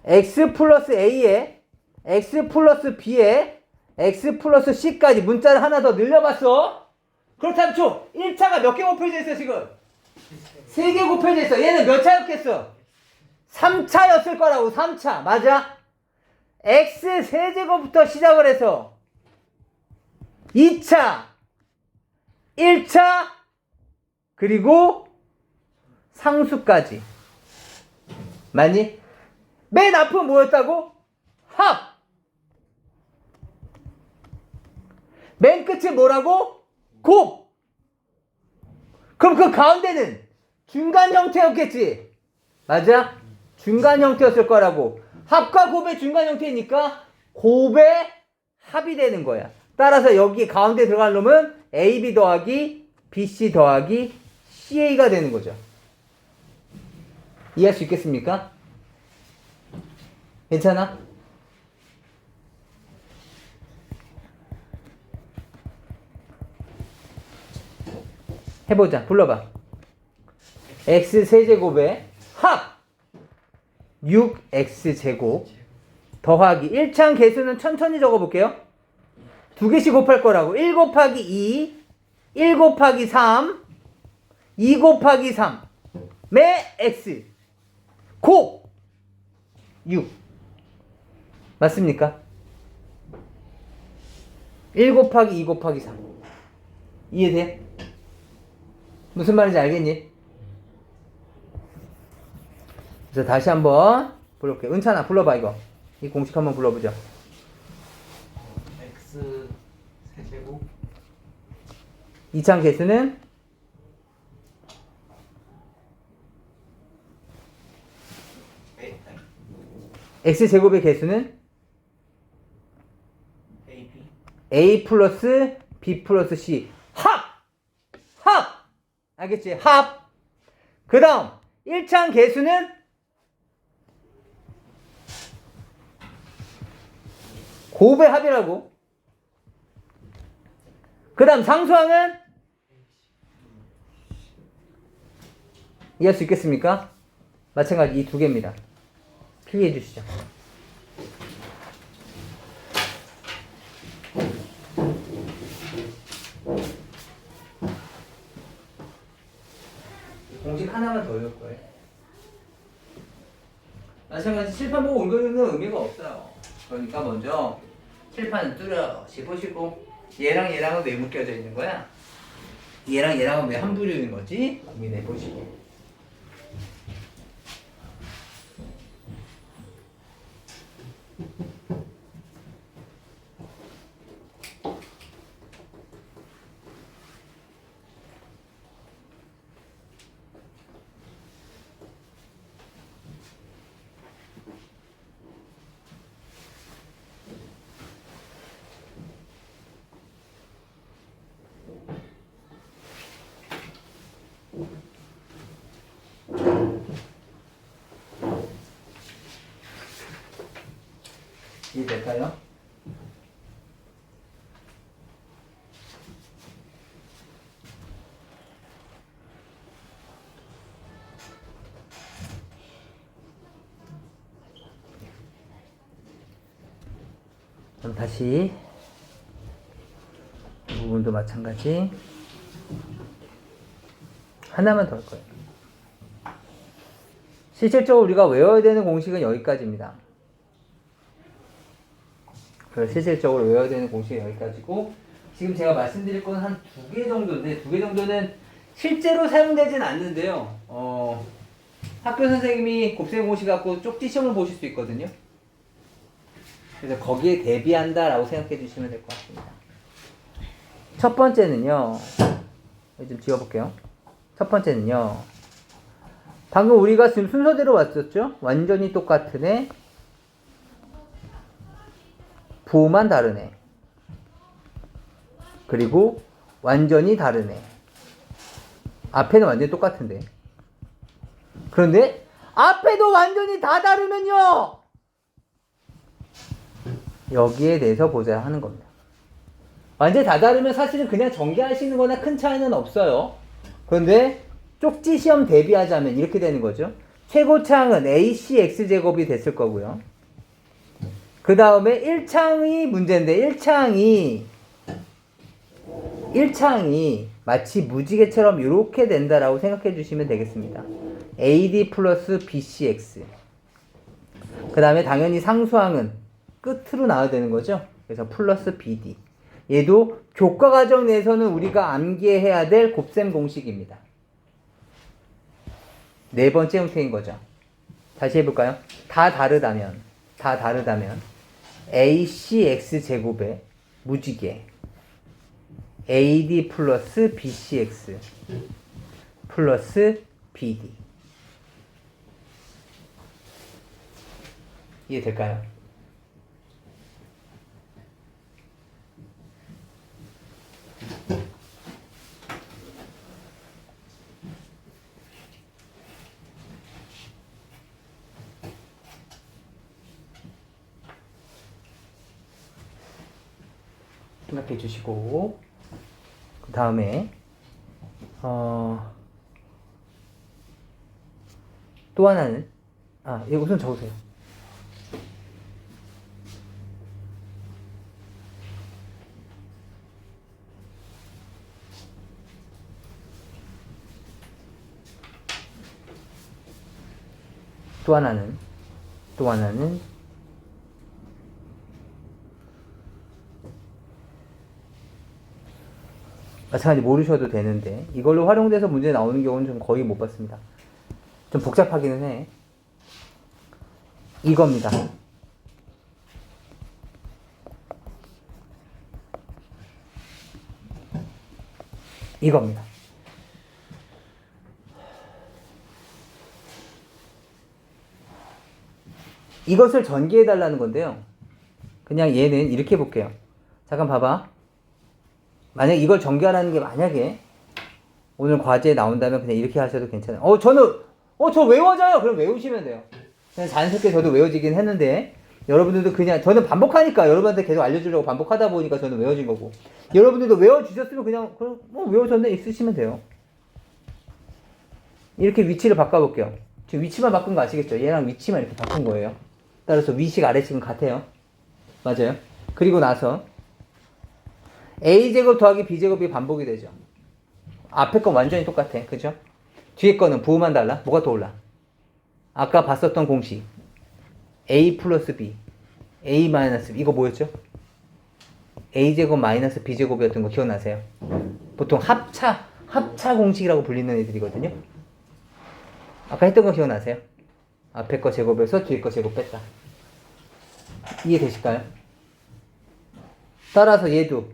x 플러스 a에 x 플러스 b에 x 플러스 c까지 문자를 하나 더 늘려봤어. 그렇다면 총 1차가 몇 개 곱해져 있어 지금? 3개 곱해져 있어. 얘는 몇 차였겠어? 3차였을 거라고. 3차 맞아? x 세제곱부터 시작을 해서 2차 1차 그리고 상수까지 맞니? 맨 앞은 뭐였다고? 합! 맨 끝은 뭐라고? 곱! 그럼 그 가운데는 중간 형태였겠지? 맞아? 중간 형태였을 거라고. 합과 곱의 중간 형태니까 곱의 합이 되는 거야. 따라서 여기 가운데 들어갈 놈은 AB 더하기 BC 더하기 CA가 되는 거죠. 이해할 수 있겠습니까? 괜찮아? 해보자. 불러봐. x 세제곱의 합 6x제곱 더하기 1차항 개수는 천천히 적어볼게요. 두 개씩 곱할 거라고. 1 곱하기 2 1 곱하기 3 2 곱하기 3 매 x 곱 6 맞습니까? 1 곱하기 2 곱하기 3 이해돼? 무슨 말인지 알겠니? 그래서 다시 한번 불러볼게. 은찬아 불러봐. 이거 이 공식 한번 불러보자. x 세제곱 2차항 개수는 x제곱의 개수는 ab a 플러스 b 플러스 c 합! 합! 알겠지? 합! 그 다음 1차항 개수는 곱의 합이라고. 그 다음 상수항은 이해할 수 있겠습니까? 마찬가지 이 두 개입니다. 필기해 주시죠. 공식 하나만 더 외울 거예요. 마찬가지 칠판 보고 온 거는 의미가 없어요. 그러니까 먼저 칠판 뚜렷이 보시고 얘랑 얘랑은 왜 묶여져 있는 거야? 얘랑 얘랑은 왜 한 부류인 거지? 고민해 보시고. 이해될까요? 그럼 다시 이 부분도 마찬가지 하나만 더 할 거예요. 실질적으로 우리가 외워야 되는 공식은 여기까지입니다. 실질적으로 외워야 되는 공식은 여기까지고, 지금 제가 말씀드릴 건 한 두 개 정도인데, 두 개 정도는 실제로 사용되진 않는데요. 학교 선생님이 곱셈 공식 갖고 쪽지 시험을 보실 수 있거든요. 그래서 거기에 대비한다라고 생각해 주시면 될 것 같습니다. 첫 번째는요, 좀 지워볼게요. 첫 번째는요, 방금 우리가 지금 순서대로 왔었죠? 완전히 똑같은 애, 부호만 다른 애, 그리고 완전히 다른 애. 앞에는 완전히 똑같은데. 그런데 앞에도 완전히 다 다르면요, 여기에 대해서 보자 하는 겁니다. 완전히 다 다르면 사실은 그냥 전개하시는 거나 큰 차이는 없어요. 그런데 쪽지 시험 대비하자면 이렇게 되는 거죠. 최고차항은 ACX제곱이 됐을 거고요. 그 다음에 1차항이 문제인데 1차항이 마치 무지개처럼 이렇게 된다라고 생각해 주시면 되겠습니다. AD 플러스 BCX. 그 다음에 당연히 상수항은 끝으로 나와야 되는 거죠. 그래서 플러스 BD. 얘도 교과 과정 내에서는 우리가 암기해야 될 곱셈 공식입니다. 네 번째 형태인 거죠. 다시 해볼까요? 다 다르다면 ACX 제곱에 무지개 AD 플러스 BCX 플러스 BD. 이해될까요? 생각해 주시고, 그 다음에 또 하나는 예, 우선 적으세요. 또 하나는 마찬가지 모르셔도 되는데 이걸로 활용돼서 문제 나오는 경우는 좀 거의 못 봤습니다. 좀 복잡하기는 해. 이겁니다. 이겁니다. 이것을 전개해 달라는 건데요. 그냥 얘는 이렇게 볼게요. 잠깐 봐봐. 만약 이걸 전개하라는 게 만약에 오늘 과제에 나온다면 그냥 이렇게 하셔도 괜찮아요. 저는 저 외워져요. 그럼 외우시면 돼요. 그냥 자연스럽게 저도 외워지긴 했는데 여러분들도 그냥 저는 반복하니까 여러분한테 계속 알려주려고 반복하다 보니까 저는 외워진 거고 여러분들도 외워주셨으면 그냥 외워졌네 있으시면 돼요. 이렇게 위치를 바꿔볼게요. 지금 위치만 바꾼 거 아시겠죠? 얘랑 위치만 이렇게 바꾼 거예요. 따라서 위식 아래식은 같아요. 맞아요. 그리고 나서 a제곱 더하기 b제곱이 반복이 되죠. 앞에 건 완전히 똑같아. 그죠? 뒤에 거는 부호만 달라. 뭐가 더 올라? 아까 봤었던 공식 a 플러스 b a 마이너스 b 이거 뭐였죠? a제곱 마이너스 b제곱이었던 거 기억나세요? 보통 합차 공식이라고 불리는 애들이거든요. 아까 했던 거 기억나세요? 앞에 거 제곱해서 뒤에 거 제곱 뺐다. 이해되실까요? 따라서 얘도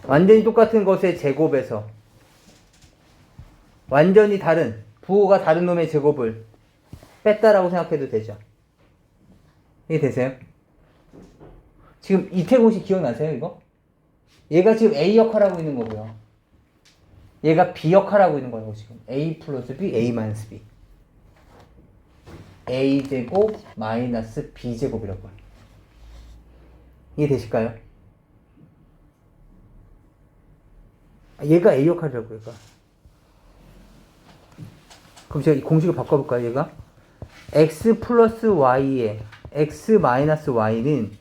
완전히 똑같은 것의 제곱에서 완전히 다른 부호가 다른 놈의 제곱을 뺐다라고 생각해도 되죠. 이해되세요? 지금 이태공식 기억나세요 이거? 얘가 지금 A 역할하고 있는 거고요. 얘가 B 역할하고 있는 거라고 지금. A 플러스 B, A 마이너스 B. A제곱 마이너스 B제곱이라고 해요. 이해되실까요? 얘가 A 역할이라고 얘가. 그럼 제가 이 공식을 바꿔볼까요 얘가? X 플러스 Y에 X 마이너스 Y는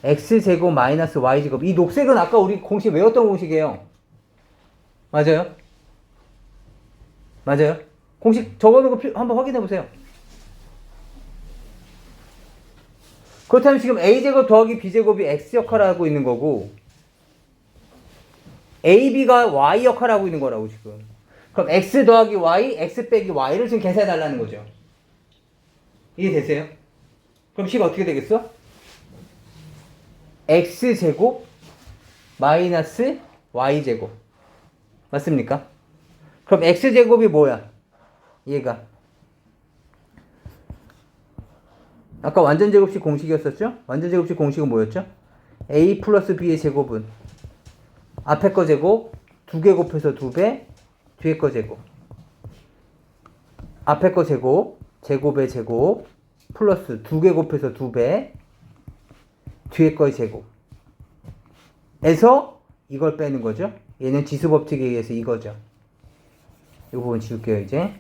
X제곱 마이너스 Y제곱. 이 녹색은 아까 우리 공식 외웠던 공식이에요. 맞아요? 맞아요? 공식 적어놓은 거 한번 확인해 보세요. 그렇다면 지금 A제곱 더하기 B제곱이 X 역할을 하고 있는 거고 AB가 Y 역할을 하고 있는 거라고 지금. 그럼 X 더하기 Y, X 빼기 Y를 지금 계산해 달라는 거죠. 이해되세요? 그럼 식이 어떻게 되겠어? X제곱 마이너스 Y제곱. 맞습니까? 그럼 X제곱이 뭐야? 얘가. 아까 완전제곱식 공식이었었죠? 완전제곱식 공식은 뭐였죠? A 플러스 B의 제곱은 앞에 거 제곱 2개 곱해서 2배 뒤에 거 제곱 앞에 거 제곱 제곱의 제곱 플러스 2개 곱해서 2배 뒤에 거의 제곱 에서 이걸 빼는 거죠. 얘는 지수법칙에 의해서 이거죠. 이 부분 지울게요 이제.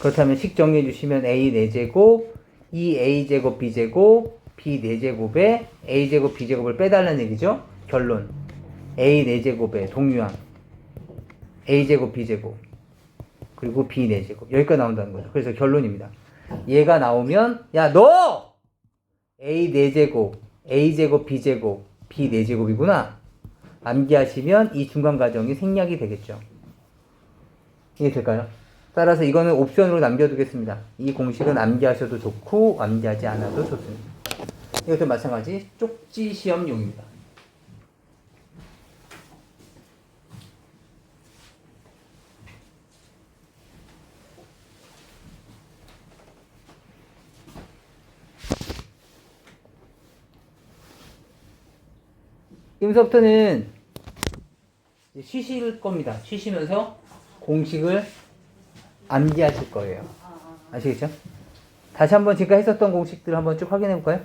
그렇다면 식 정리해 주시면 A 4제곱 2A제곱 B제곱 B 4제곱에 A제곱 B제곱을 빼달라는 얘기죠. 결론 A 4제곱에 동류항 A제곱 B제곱 그리고 B 4제곱 여기까지 나온다는 거죠. 그래서 결론입니다. 얘가 나오면 야 너 A 4제곱 A제곱 B제곱 B 4제곱이구나 암기하시면 이 중간 과정이 생략이 되겠죠. 이해될까요? 따라서 이거는 옵션으로 남겨두겠습니다. 이 공식은 암기하셔도 좋고 암기하지 않아도 좋습니다. 이것도 마찬가지 쪽지 시험용입니다. 지금부터는 쉬실 겁니다. 쉬시면서 공식을 암기하실 거예요. 아시겠죠? 다시 한번 제가 했었던 공식들 한번 쭉 확인해 볼까요?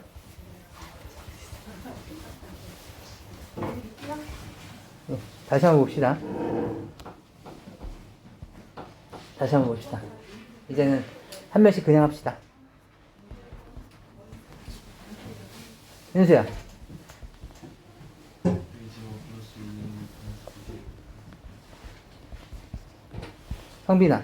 네, 다시 한번 봅시다. 다시 한번 봅시다. 이제는 한 명씩 그냥 합시다. 윤수야. 성빈아.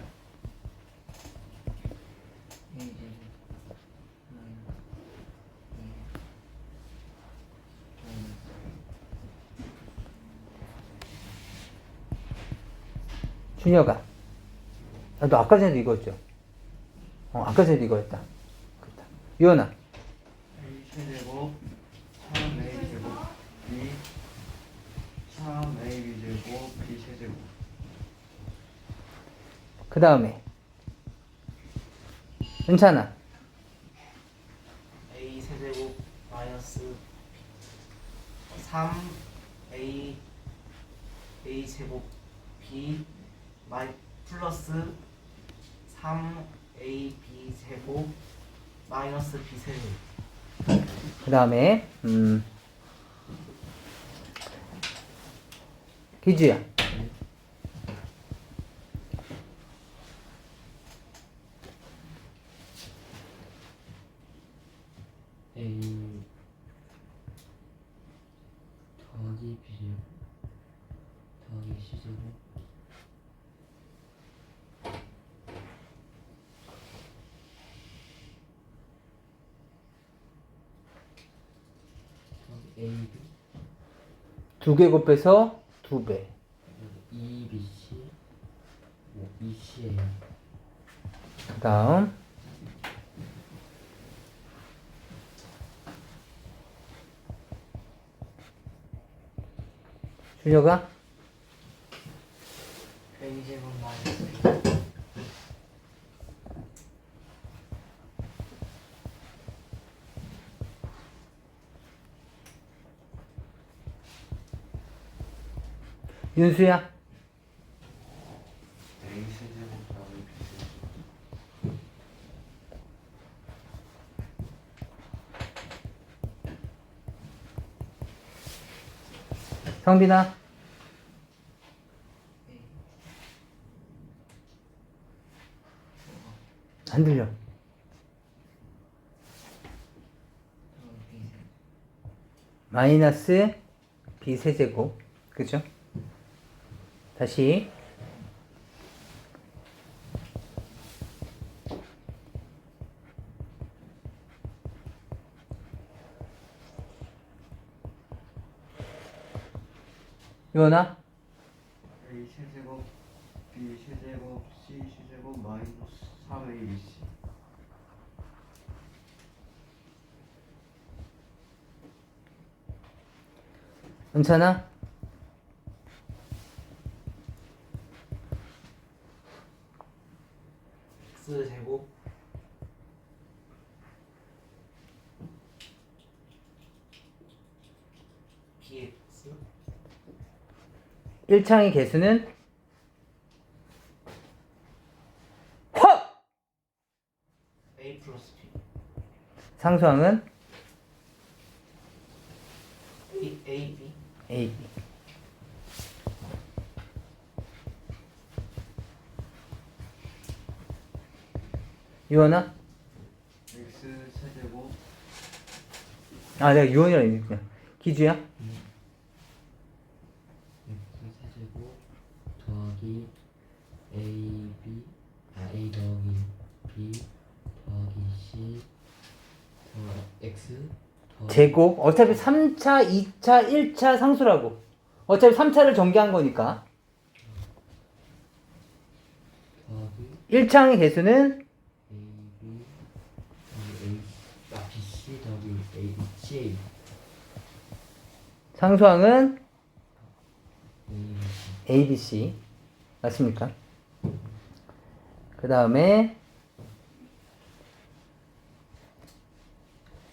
준혁아. 너 아까 전에도 이거 했죠? 아까 전에도 이거 했다. 그렇다. 유연아. A 세제곱 3A 제곱 B 3AB 제곱 B 세제곱 그 다음에 은찬아. A 세제곱 마이너스 3 A A 제곱 B 플러스 3ab 제곱 마이너스 b 세제곱. 그 다음에 기주야. A 더하기 B제곱 더하기 C제곱 더하기 AB 두 개 곱해서 2배. 2BC 2C예요. 그 다음 준혁아. a 제곱 마이너스 b. 윤수야. A 세제곱 더하기 B제곱 성빈아. 안 들려. 마이너스 b 세제곱. 그죠? 다시 유원아. A 세제곱 B 세제곱 C 세제곱 마이너스 3ABC 은찬아. x 제곱 bx 1창의 개수는 헉! a 플러스 b. 상수항은 a b a, b. 유원아. X 세제곱 아, 내가 유원이라 했구나. 기주야. X 세제곱 더하기 AB A 더하기 B 더하기 C 더하기 X 더하기 제곱. 어차피 3차, 2차, 1차 상수라고. 어차피 3차를 전개한 거니까. 더하기 1창의 개수는 AB 더하기 BC 더하기 CA 상수항은 ABC a, b, c. 맞습니까? 그 다음에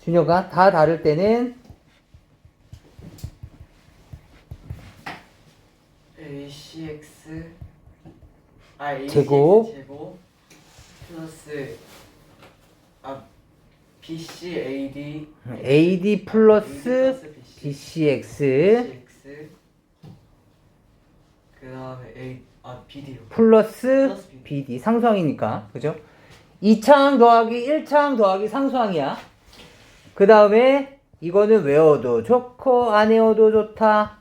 준혁아, 다 다를 때는 acx a 제곱. 제곱 플러스 bcad AD 플러스 BCX bcx 그 다음에 bd요. 플러스 BD 상수항이니까. 그죠? 2차항 더하기 1차항 더하기 상수항이야. 그 다음에 이거는 외워도 좋고 안 외워도 좋다.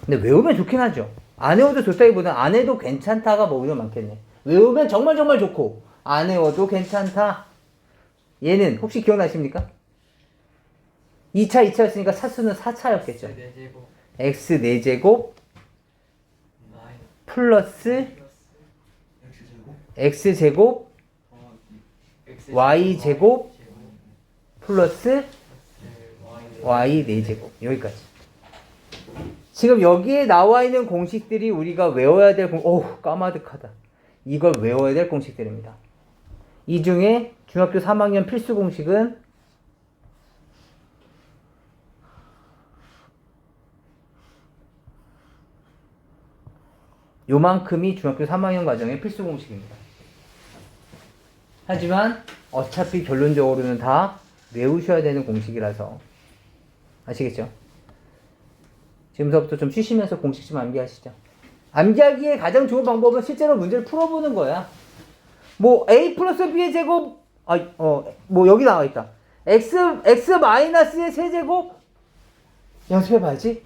근데 외우면 좋긴 하죠. 안 외워도 좋다기보다 안 해도 괜찮다가 뭐 오히려 많겠네. 외우면 정말 정말 좋고 안 외워도 괜찮다. 얘는 혹시 기억나십니까? 2차였으니까 차수는 4차였겠죠. 4제곱 x 4제곱 마이너스 플러스 x제곱 y제곱 플러스 y 4제곱. 여기까지. 지금 여기에 나와 있는 공식들이 우리가 외워야 될 어우, 까마득하다. 이걸 외워야 될 공식들입니다. 이 중에 중학교 3학년 필수 공식은 요만큼이 중학교 3학년 과정의 필수 공식입니다. 하지만 어차피 결론적으로는 다 외우셔야 되는 공식이라서 아시겠죠? 지금서부터 좀 쉬시면서 공식 좀 암기하시죠. 암기하기에 가장 좋은 방법은 실제로 문제를 풀어보는 거야. 뭐 a 플러스 b의 제곱 뭐 여기 나와 있다. x 마이너스의 세제곱 연습해봐야지.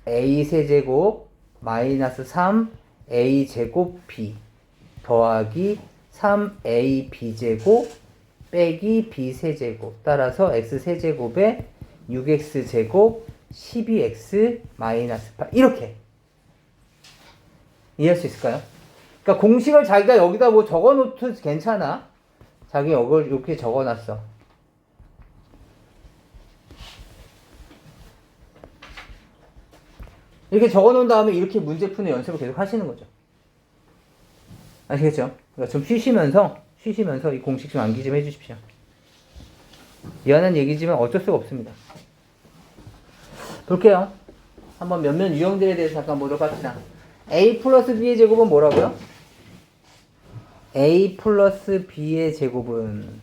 a 세제곱 마이너스 3a 제곱 b 더하기 3ab 제곱 빼기 b 세제곱 따라서 x 세제곱에 6x 제곱 12x 마이너스 8 이렇게 이해할 수 있을까요? 그러니까 공식을 자기가 여기다 뭐 적어놓도 괜찮아. 자기 이걸 이렇게 적어놨어. 이렇게 적어놓은 다음에 이렇게 문제 푸는 연습을 계속 하시는 거죠. 아시겠죠? 그러니까 좀 쉬시면서 이 공식 좀 암기 좀 해주십시오. 미안한 얘기지만 어쩔 수가 없습니다. 볼게요. 한번 몇몇 유형들에 대해서 잠깐 보도록 합시다. a 플러스 b의 제곱은 뭐라고요? a 플러스 b의 제곱은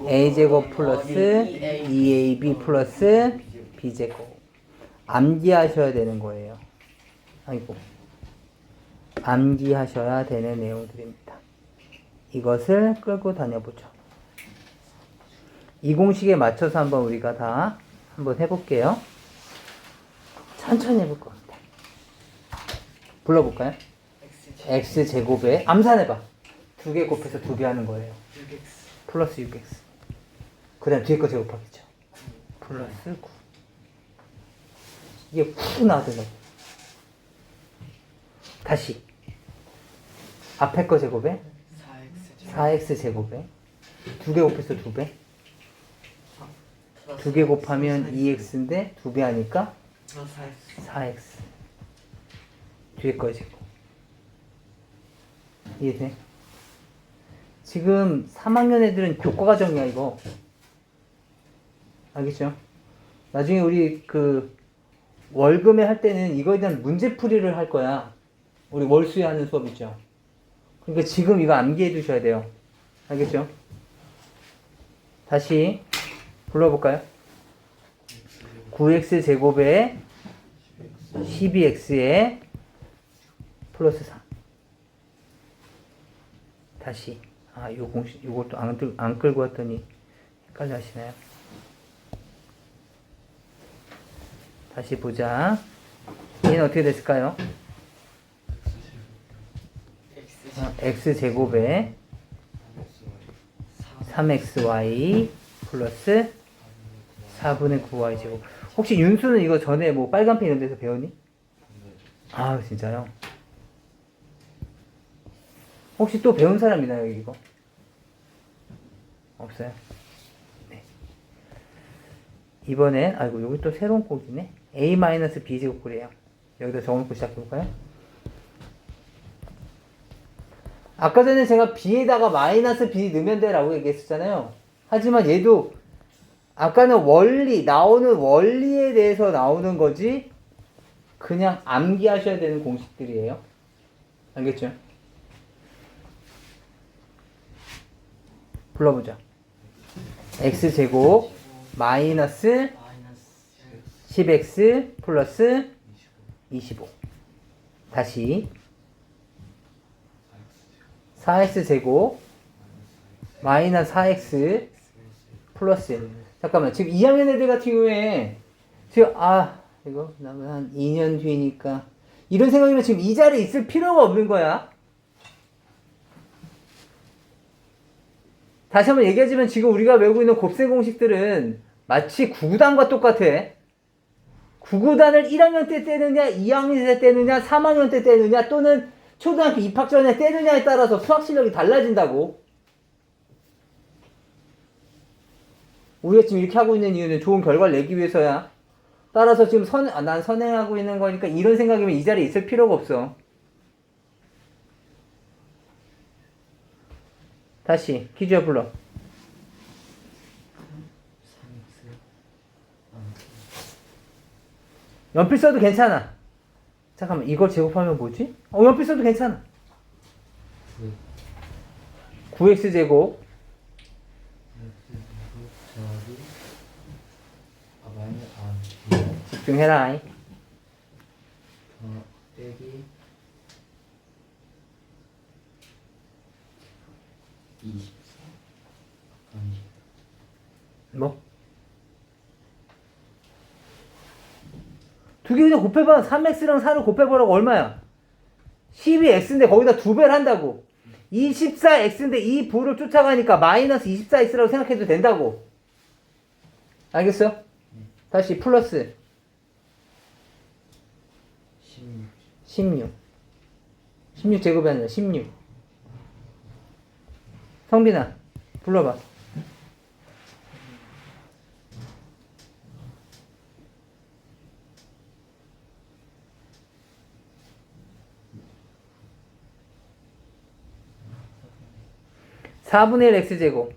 a제곱 플러스 2ab 플러스 b제곱. 암기하셔야 되는 거예요. 아이고. 암기하셔야 되는 내용들입니다. 이것을 끌고 다녀보죠. 이 공식에 맞춰서 한번 우리가 다 한번 해볼게요. 천천히 해볼 겁니다. 불러볼까요? x제곱에 암산해봐. 2개 곱해서 2배 하는 거예요. 6x 플러스 6x. 그 다음 뒤에 거 제곱하겠죠. 플러스 9. 이게 훅 나오더라고. 다시. 앞에 거 제곱에 4x 제곱에 2개 곱해서 2배. 2개 곱하면 2x인데 2배 하니까 4x. 뒤에 거 제곱. 이해돼? 지금 3학년 애들은 교과 과정이야 이거. 알겠죠? 나중에 우리 그 월금에 할 때는 이거에 대한 문제풀이를 할 거야. 우리 월수에 하는 수업 있죠? 그러니까 지금 이거 암기해 두셔야 돼요. 알겠죠? 다시 불러볼까요? 9x 제곱에 12x에 플러스 4. 다시. 요 공식, 요것도 안 끌고 왔더니 헷갈려 하시나요? 다시 보자. 얘는 어떻게 됐을까요? x제곱에 3xy 플러스 4분의 9y 제곱. 혹시 윤수는 이거 전에 뭐 빨간펜 이런 데서 배웠니? 아, 진짜요? 혹시 또 배운 사람 있나요, 이거? 없어요? 네. 이번엔, 아이고, 여기 또 새로운 꼭이네. a-b 제곱꼴이에요. 여기다 적어놓고 시작해볼까요? 아까 전에 제가 b에다가 마이너스 b 넣으면 돼 라고 얘기했었잖아요. 하지만 얘도 아까는 나오는 원리에 대해서 나오는 거지 그냥 암기하셔야 되는 공식들이에요. 알겠죠? 불러보자. x제곱 마이너스 10x 플러스 25. 다시 4x제곱 마이너스 4x 플러스 1. 잠깐만, 지금 2학년 애들 같은 경우에 지금 이거 그다음에 한 2년 뒤니까 이런 생각이면 지금 이 자리에 있을 필요가 없는 거야. 다시 한번 얘기하지만 지금 우리가 외우고 있는 곱셈 공식들은 마치 구구단과 똑같아. 구구단을 1학년 때 떼느냐, 2학년 때 떼느냐, 3학년 때 떼느냐, 또는 초등학교 입학 전에 떼느냐에 따라서 수학 실력이 달라진다고. 우리가 지금 이렇게 하고 있는 이유는 좋은 결과를 내기 위해서야. 따라서 지금 난 선행하고 있는 거니까 이런 생각이면 이 자리에 있을 필요가 없어. 다시 퀴즈야 불러. 연필 써도 괜찮아. 잠깐만, 이걸 제곱하면 뭐지? 옆에 써도 괜찮아. 9x제곱 더하기 마이너스 집중해라. 빼기 24 아니 뭐? 두 개 그냥 곱해봐. 3x랑 4를 곱해보라고. 얼마야? 12x인데 거기다 2배를 한다고. 24x인데 이 부를 쫓아가니까 마이너스 24x라고 생각해도 된다고. 알겠어? 다시 플러스 16 16. 16제곱이 아니라 16. 성빈아, 불러봐. 사분의 1 x제곱.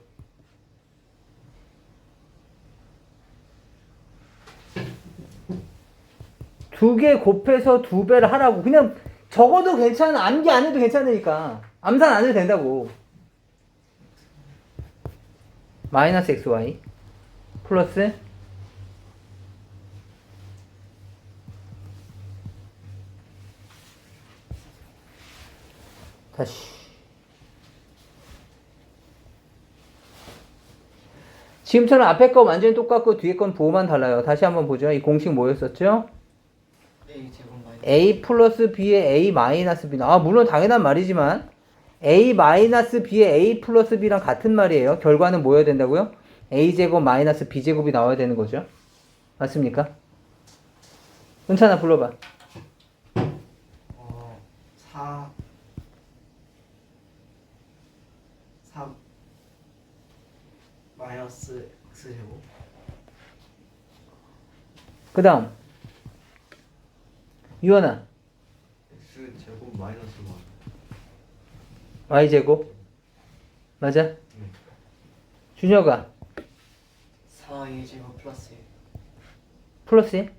두 개 곱해서 2배를 하라고. 그냥 적어도 괜찮아. 암기 안 해도 괜찮으니까. 암산 안 해도 된다고. 마이너스 xy 플러스 다시 지금처럼 앞에 거 완전히 똑같고 뒤에 건 부호만 달라요. 다시 한번 보죠. 이 공식 뭐였었죠? A 제곱 마이너스 a 플러스 b의 a 마이너스 b는 물론 당연한 말이지만 a 마이너스 b의 a 플러스 b랑 같은 말이에요. 결과는 뭐여야 된다고요? a 제곱 마이너스 b 제곱이 나와야 되는 거죠. 맞습니까? 은찬아 불러봐. 4 마이너스 x제곱 그 다음 유연아 x제곱 마이너스 y 제곱 맞아? 준혁아 4a 제곱 플러스 1 플러스 1?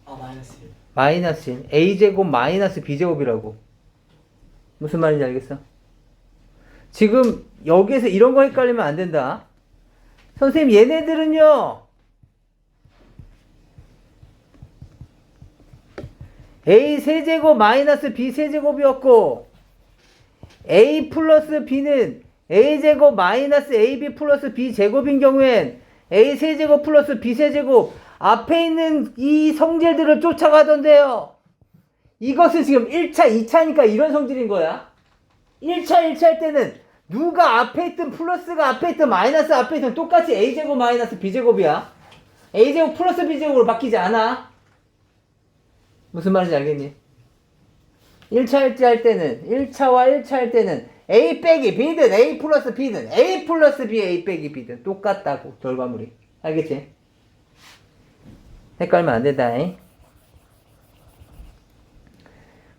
마이너스 1 마이너스 1 a 제곱 마이너스 b 제곱이라고. 무슨 말인지 알겠어? 지금 여기에서 이런 거 헷갈리면 안 된다. 선생님 얘네들은요 a 세제곱 마이너스 b 세제곱이었고 a 플러스 b는 a 제곱 마이너스 ab 플러스 b 제곱인 경우엔 a 세제곱 플러스 b 세제곱 앞에 있는 이 성질들을 쫓아가던데요. 이것은 지금 1차, 2차니까 이런 성질인 거야. 1차, 1차 할 때는 누가 앞에 있든 플러스가 앞에 있든 마이너스 앞에 있든 똑같이 a제곱 마이너스 b제곱이야. a제곱 플러스 b제곱으로 바뀌지 않아. 무슨 말인지 알겠니? 1차, 1차 할 때는 1차와 1차 할 때는 a 빼기 b든 a 플러스 b든 a 플러스 b a 빼기 b든 똑같다고 결과물이. 알겠지? 헷갈리면 안 된다.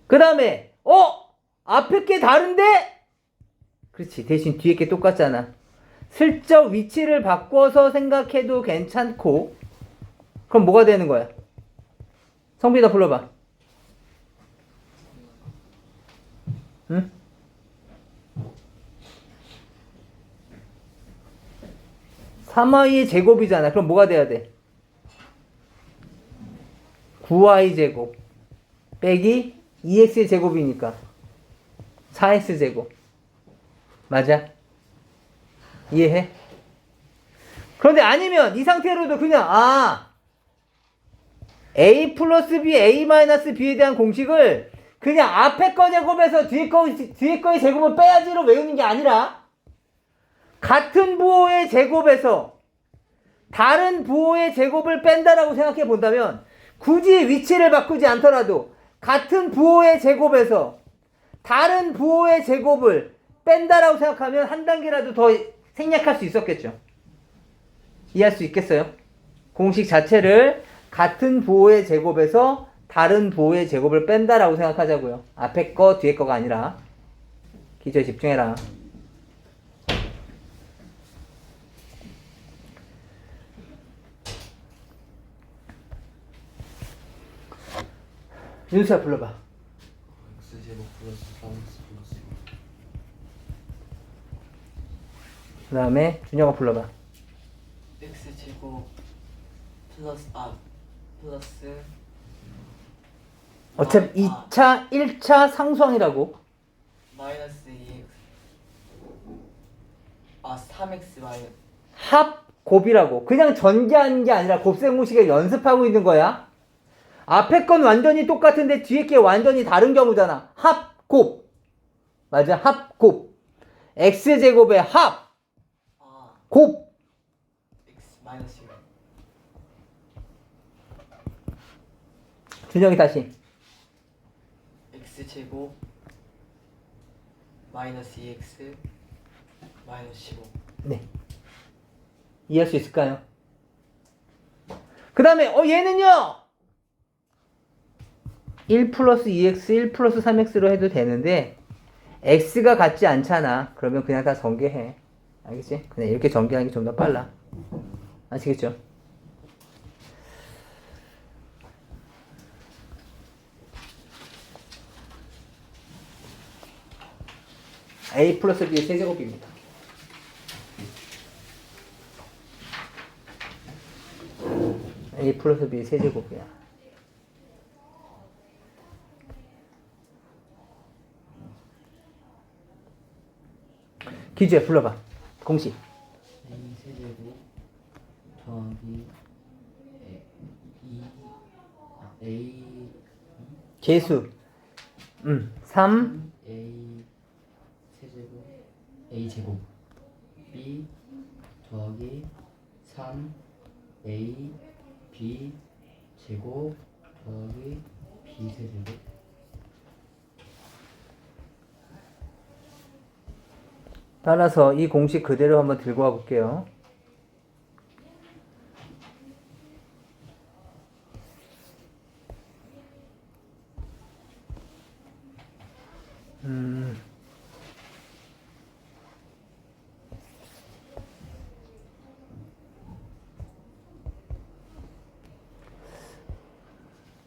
그 다음에 앞에 게 다른데? 그렇지. 대신 뒤에 게 똑같잖아. 슬쩍 위치를 바꿔서 생각해도 괜찮고. 그럼 뭐가 되는 거야? 성빈아 불러봐. 응? (3y의) 제곱이잖아. 그럼 뭐가 돼야 돼? 9y 제곱 빼기 2x의 제곱이니까 4x 제곱. 맞아? 이해해? 그런데 아니면 이 상태로도 그냥 a 플러스 b a 마이너스 b에 대한 공식을 그냥 앞에 거 제곱에서 뒤에 거의 제곱을 빼야지로 외우는 게 아니라 같은 부호의 제곱에서 다른 부호의 제곱을 뺀다라고 생각해 본다면 굳이 위치를 바꾸지 않더라도 같은 부호의 제곱에서 다른 부호의 제곱을 뺀다라고 생각하면 한 단계라도 더 생략할 수 있었겠죠. 이해할 수 있겠어요? 공식 자체를 같은 부호의 제곱에서 다른 부호의 제곱을 뺀다라고 생각하자고요. 앞에 거 뒤에 거가 아니라. 기초에 집중해라. 윤수야 불러봐. X제곱 플러스 4X 플러스 그 다음에 준혁아 불러봐. x제곱 플러스 어차피 2차, 1차 상수항이라고. 마이너스 2x 3x 마이너스 합곱이라고. 그냥 전개하는 게 아니라 곱셈 공식을 연습하고 있는 거야. 앞에 건 완전히 똑같은데 뒤에 게 완전히 다른 경우잖아. 합곱. 맞아, 합곱. x제곱의 합. 곱. x 마이너스 6 준혁이 다시. x제곱 마이너스 2x 마이너스 15 네. 이해할 수 있을까요? 그 다음에 얘는요 1 플러스 2x 1 플러스 3x로 해도 되는데 x가 같지 않잖아. 그러면 그냥 다 전개해. 알겠지? 그냥 이렇게 전개하는 게 좀 더 빨라. 아시겠죠? a 플러스 b의 세제곱입니다. a 플러스 b의 세제곱이야. 기주야 불러봐. 공식. A 세제곱 더하기 A 계수. 3 A 세제곱 A 제곱 B 더하기 3 A B 제곱 더하기 B 세제곱 따라서 이 공식 그대로 한번 들고 와 볼게요.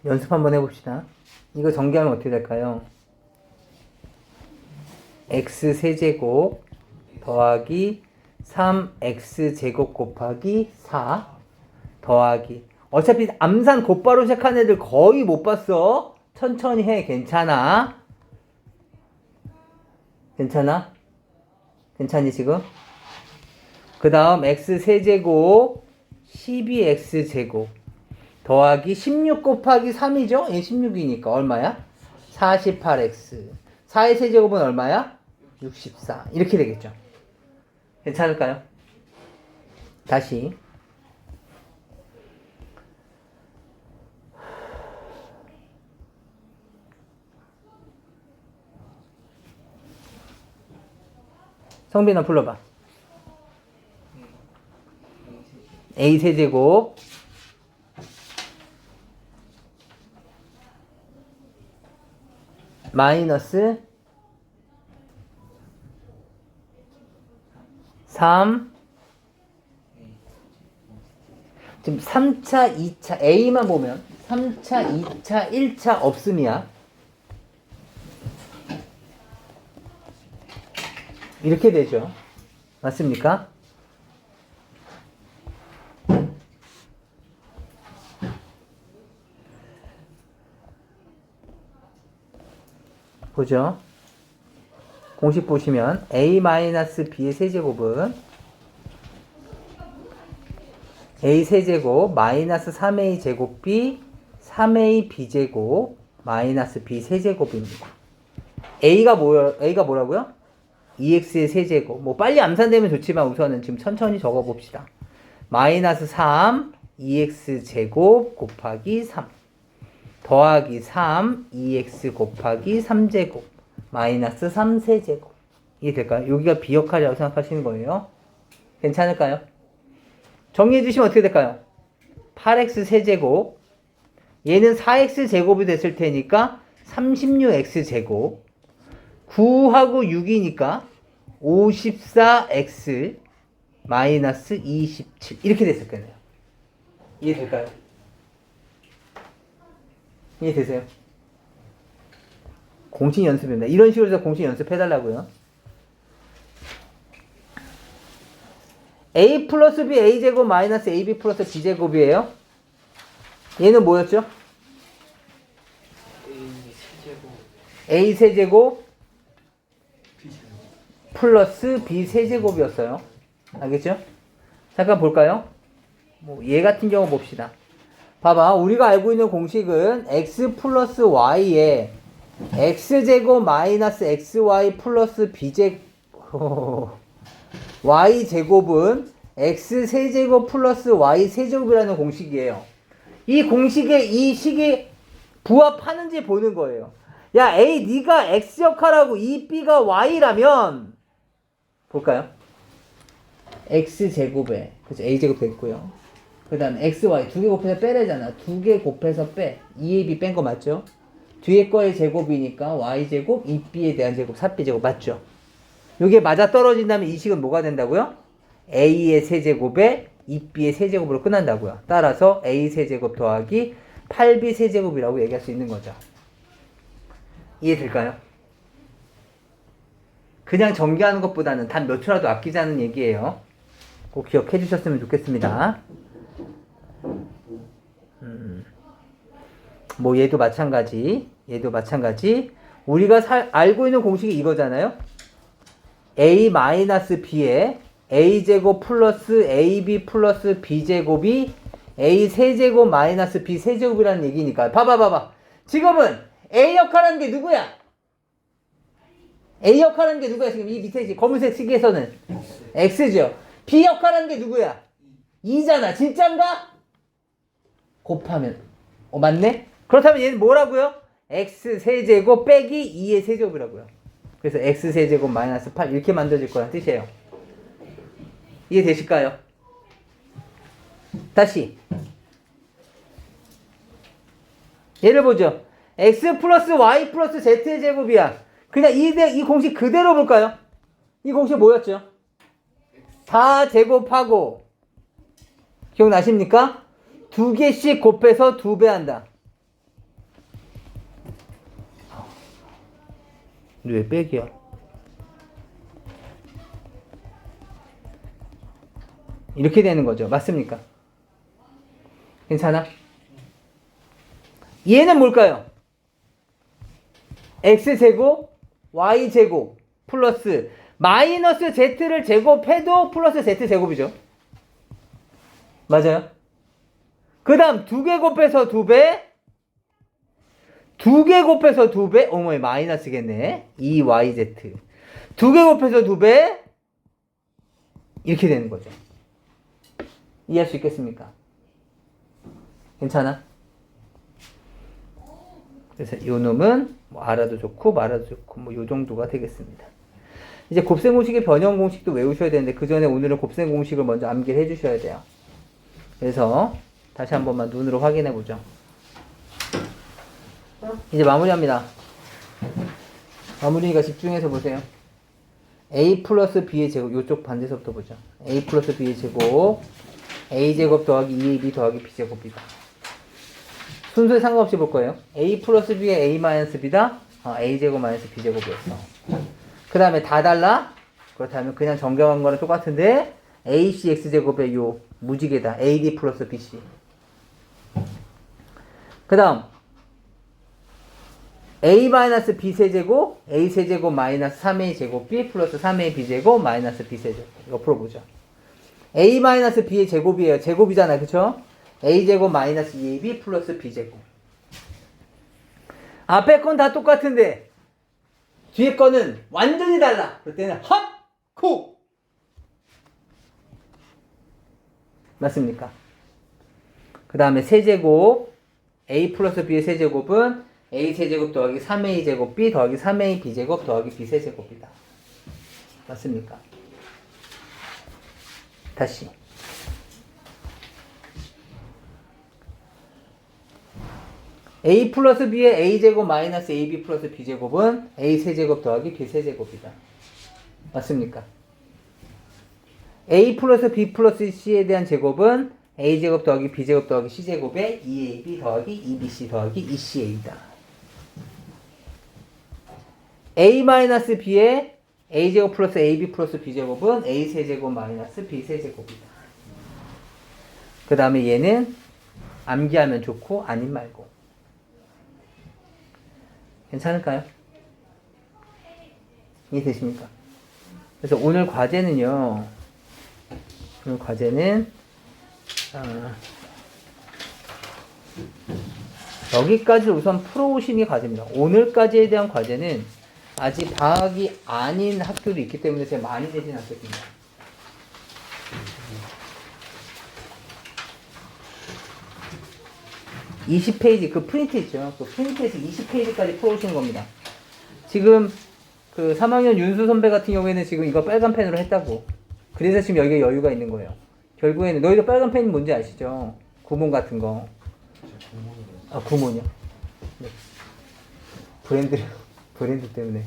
연습 한번 해봅시다. 이거 전개하면 어떻게 될까요? x 세제곱 더하기 3x제곱 곱하기 4 더하기 어차피 암산 곧바로 시작한 애들 거의 못 봤어. 천천히 해. 괜찮아? 괜찮아? 괜찮니 지금? 그 다음 x 세제곱 12x제곱 더하기 16 곱하기 3이죠? 얘 16이니까 얼마야? 48x 4의 세제곱은 얼마야? 64 이렇게 되겠죠. 괜찮을까요? 다시 성빈아 불러봐. a 세제곱 마이너스 3 지금 3차, 2차 A만 보면 3차, 2차, 1차 없음이야. 이렇게 되죠. 맞습니까? 보죠. 공식 보시면 a-b의 세제곱은 a 세제곱 마이너스 3a 제곱 b 3a b제곱 마이너스 b 세제곱입니다. a가 뭐라고요? 2x의 세제곱. 뭐 빨리 암산되면 좋지만 우선은 지금 천천히 적어 봅시다. 마이너스 3 2x 제곱 곱하기 3 더하기 3 2x 곱하기 3제곱 마이너스 3세제곱. 이게 될까요? 여기가 비역할이라고 생각하시는 거예요. 괜찮을까요? 정리해 주시면 어떻게 될까요? 8x 세제곱 얘는 4x 제곱이 됐을 테니까 36x 제곱 9하고 6이니까 54x 마이너스 27 이렇게 됐을 거예요. 이해될까요? 이해되세요? 공식 연습입니다. 이런 식으로 해서 공식 연습해달라고요. a 플러스 b a제곱 마이너스 ab 플러스 b제곱이에요. 얘는 뭐였죠? A 세제곱 a 세제곱 B제곱. 플러스 b 세제곱이었어요. 알겠죠? 잠깐 볼까요? 뭐 얘 같은 경우 봅시다. 봐봐, 우리가 알고 있는 공식은 x 플러스 y에 x제곱 마이너스 xy 플러스 b제 y제곱은 x세제곱 플러스 y세제곱이라는 공식이에요. 이 공식에 이 식이 부합하는지 보는 거예요. 야, A, 네가 x 역할하고 이 b가 y라면 볼까요? x제곱에 그죠? a제곱 됐고요. 그 다음에 xy 두 개 곱해서 빼래잖아. 두 개 곱해서 빼. 2ab 뺀 거 맞죠? 뒤에 거의 제곱이니까 y제곱, 2b에 대한 제곱, 4b제곱 맞죠? 요게 맞아 떨어진다면 이 식은 뭐가 된다고요? a의 세제곱에 2b의 세제곱으로 끝난다고요. 따라서 a 세제곱 더하기 8b 세제곱이라고 얘기할 수 있는 거죠. 이해될까요? 그냥 전개하는 것보다는 단 몇 초라도 아끼자는 얘기예요. 꼭 기억해 주셨으면 좋겠습니다. 뭐 얘도 마찬가지. 우리가 알고 있는 공식이 이거잖아요. a-b에 a제곱 플러스 ab 플러스 b제곱이 a 세제곱 마이너스 b 세제곱이라는 얘기니까. 봐봐. 지금은 a 역할하는 게 누구야? a 역할하는 게 누구야? 지금 이 밑에 검은색 식에서는 x죠. b 역할하는 게 누구야? 2잖아. 진짠가? 곱하면 맞네? 그렇다면 얘는 뭐라고요? x 세제곱 빼기 2의 세제곱이라고요. 그래서 x 세제곱 마이너스 8 이렇게 만들어질 거란 뜻이에요. 이해되실까요? 다시 예를 보죠. x 플러스 y 플러스 z의 제곱이야. 그냥 이 공식 그대로 볼까요? 이 공식 뭐였죠? 다 제곱하고 기억나십니까? 두 개씩 곱해서 2배 한다. 왜 빼기야? 이렇게 되는 거죠. 맞습니까? 괜찮아? 얘는 뭘까요? x제곱 y제곱 플러스 마이너스 z를 제곱해도 플러스 z제곱이죠. 맞아요? 그 다음 두 개 곱해서 2배, 두 개 곱해서 2배, 어머 마이너스겠네. 2yz. 두 개 곱해서 2배, 이렇게 되는 거죠. 이해할 수 있겠습니까? 괜찮아? 그래서 이 놈은 뭐 알아도 좋고 말아도 좋고 뭐 요 정도가 되겠습니다. 이제 곱셈 공식의 변형 공식도 외우셔야 되는데 그 전에 오늘은 곱셈 공식을 먼저 암기를 해주셔야 돼요. 그래서 다시 한 번만 눈으로 확인해 보죠. 이제 마무리합니다. 마무리니까 집중해서 보세요. a 플러스 b의 제곱, 요쪽 반대서부터 보죠. a 플러스 b의 제곱, a제곱 더하기 2ab 더하기 b제곱이다. 순서에 상관없이 볼 거예요. a 플러스 b의 a 마이너스 b다. a제곱 마이너스 b제곱이었어. 그 다음에 다 달라? 그렇다면 그냥 정경한 거랑 똑같은데 ac x제곱의 요 무지개다. ad 플러스 bc. 그 다음 a 마이너스 b 세제곱, a 세제곱 마이너스 3a 제곱 b 플러스 3a b제곱 마이너스 b 세제곱. 이거 풀어보죠. a 마이너스 b의 제곱이에요. 제곱이잖아. 그쵸? a제곱 마이너스 2ab 플러스 b제곱. 앞에 건 다 똑같은데 뒤에 거는 완전히 달라. 그럴 때는 헛! 코! 맞습니까? 그 다음에 세제곱 a 플러스 b의 세제곱은 a 세제곱 더하기 3a 제곱 b 더하기 3a b제곱 더하기 b 세제곱이다. 맞습니까? 다시 a 플러스 b의 a제곱 마이너스 ab 플러스 b제곱은 a 세제곱 더하기 b 세제곱이다. 맞습니까? a 플러스 b 플러스 c에 대한 제곱은 a제곱 더하기 b제곱 더하기 c제곱에 2ab 더하기 2bc 더하기 2ca이다. a-b의 a제곱 플러스 ab 플러스 b제곱은 a세제곱 마이너스 b세제곱이다. 그 다음에 얘는 암기하면 좋고 아님 말고. 괜찮을까요? 이해되십니까? 그래서 오늘 과제는요. 오늘 과제는 여기까지 우선 풀어오시는 게 과제입니다. 오늘까지에 대한 과제는 아직 방학이 아닌 학교도 있기 때문에 제가 많이 되진 않겠습니다. 20페이지 그 프린트 있죠. 그 프린트에서 20페이지까지 풀어오시는 겁니다. 지금 그 3학년 윤수 선배 같은 경우에는 지금 이거 빨간 펜으로 했다고. 그래서 지금 여기에 여유가 있는 거예요. 결국에는 너희도 빨간 펜이 뭔지 아시죠? 구몬 같은 거. 아, 구몬이요? 네. 브랜드 때문에.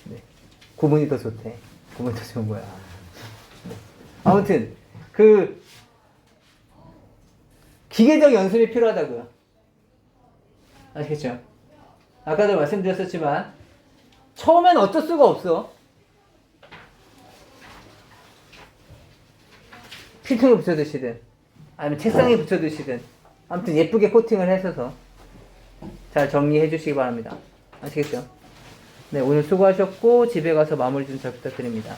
네. 구몬이 더 좋대. 구몬이 더 좋은 거야. 네. 아무튼 그 기계적 연습이 필요하다고요. 아시겠죠? 아까도 말씀드렸었지만 처음엔 어쩔 수가 없어. 필통에 붙여두시든 아니면 책상에 붙여두시든 아무튼 예쁘게 코팅을 해서서 잘 정리해 주시기 바랍니다. 아시겠죠? 네, 오늘 수고하셨고 집에 가서 마무리 좀 잘 부탁드립니다.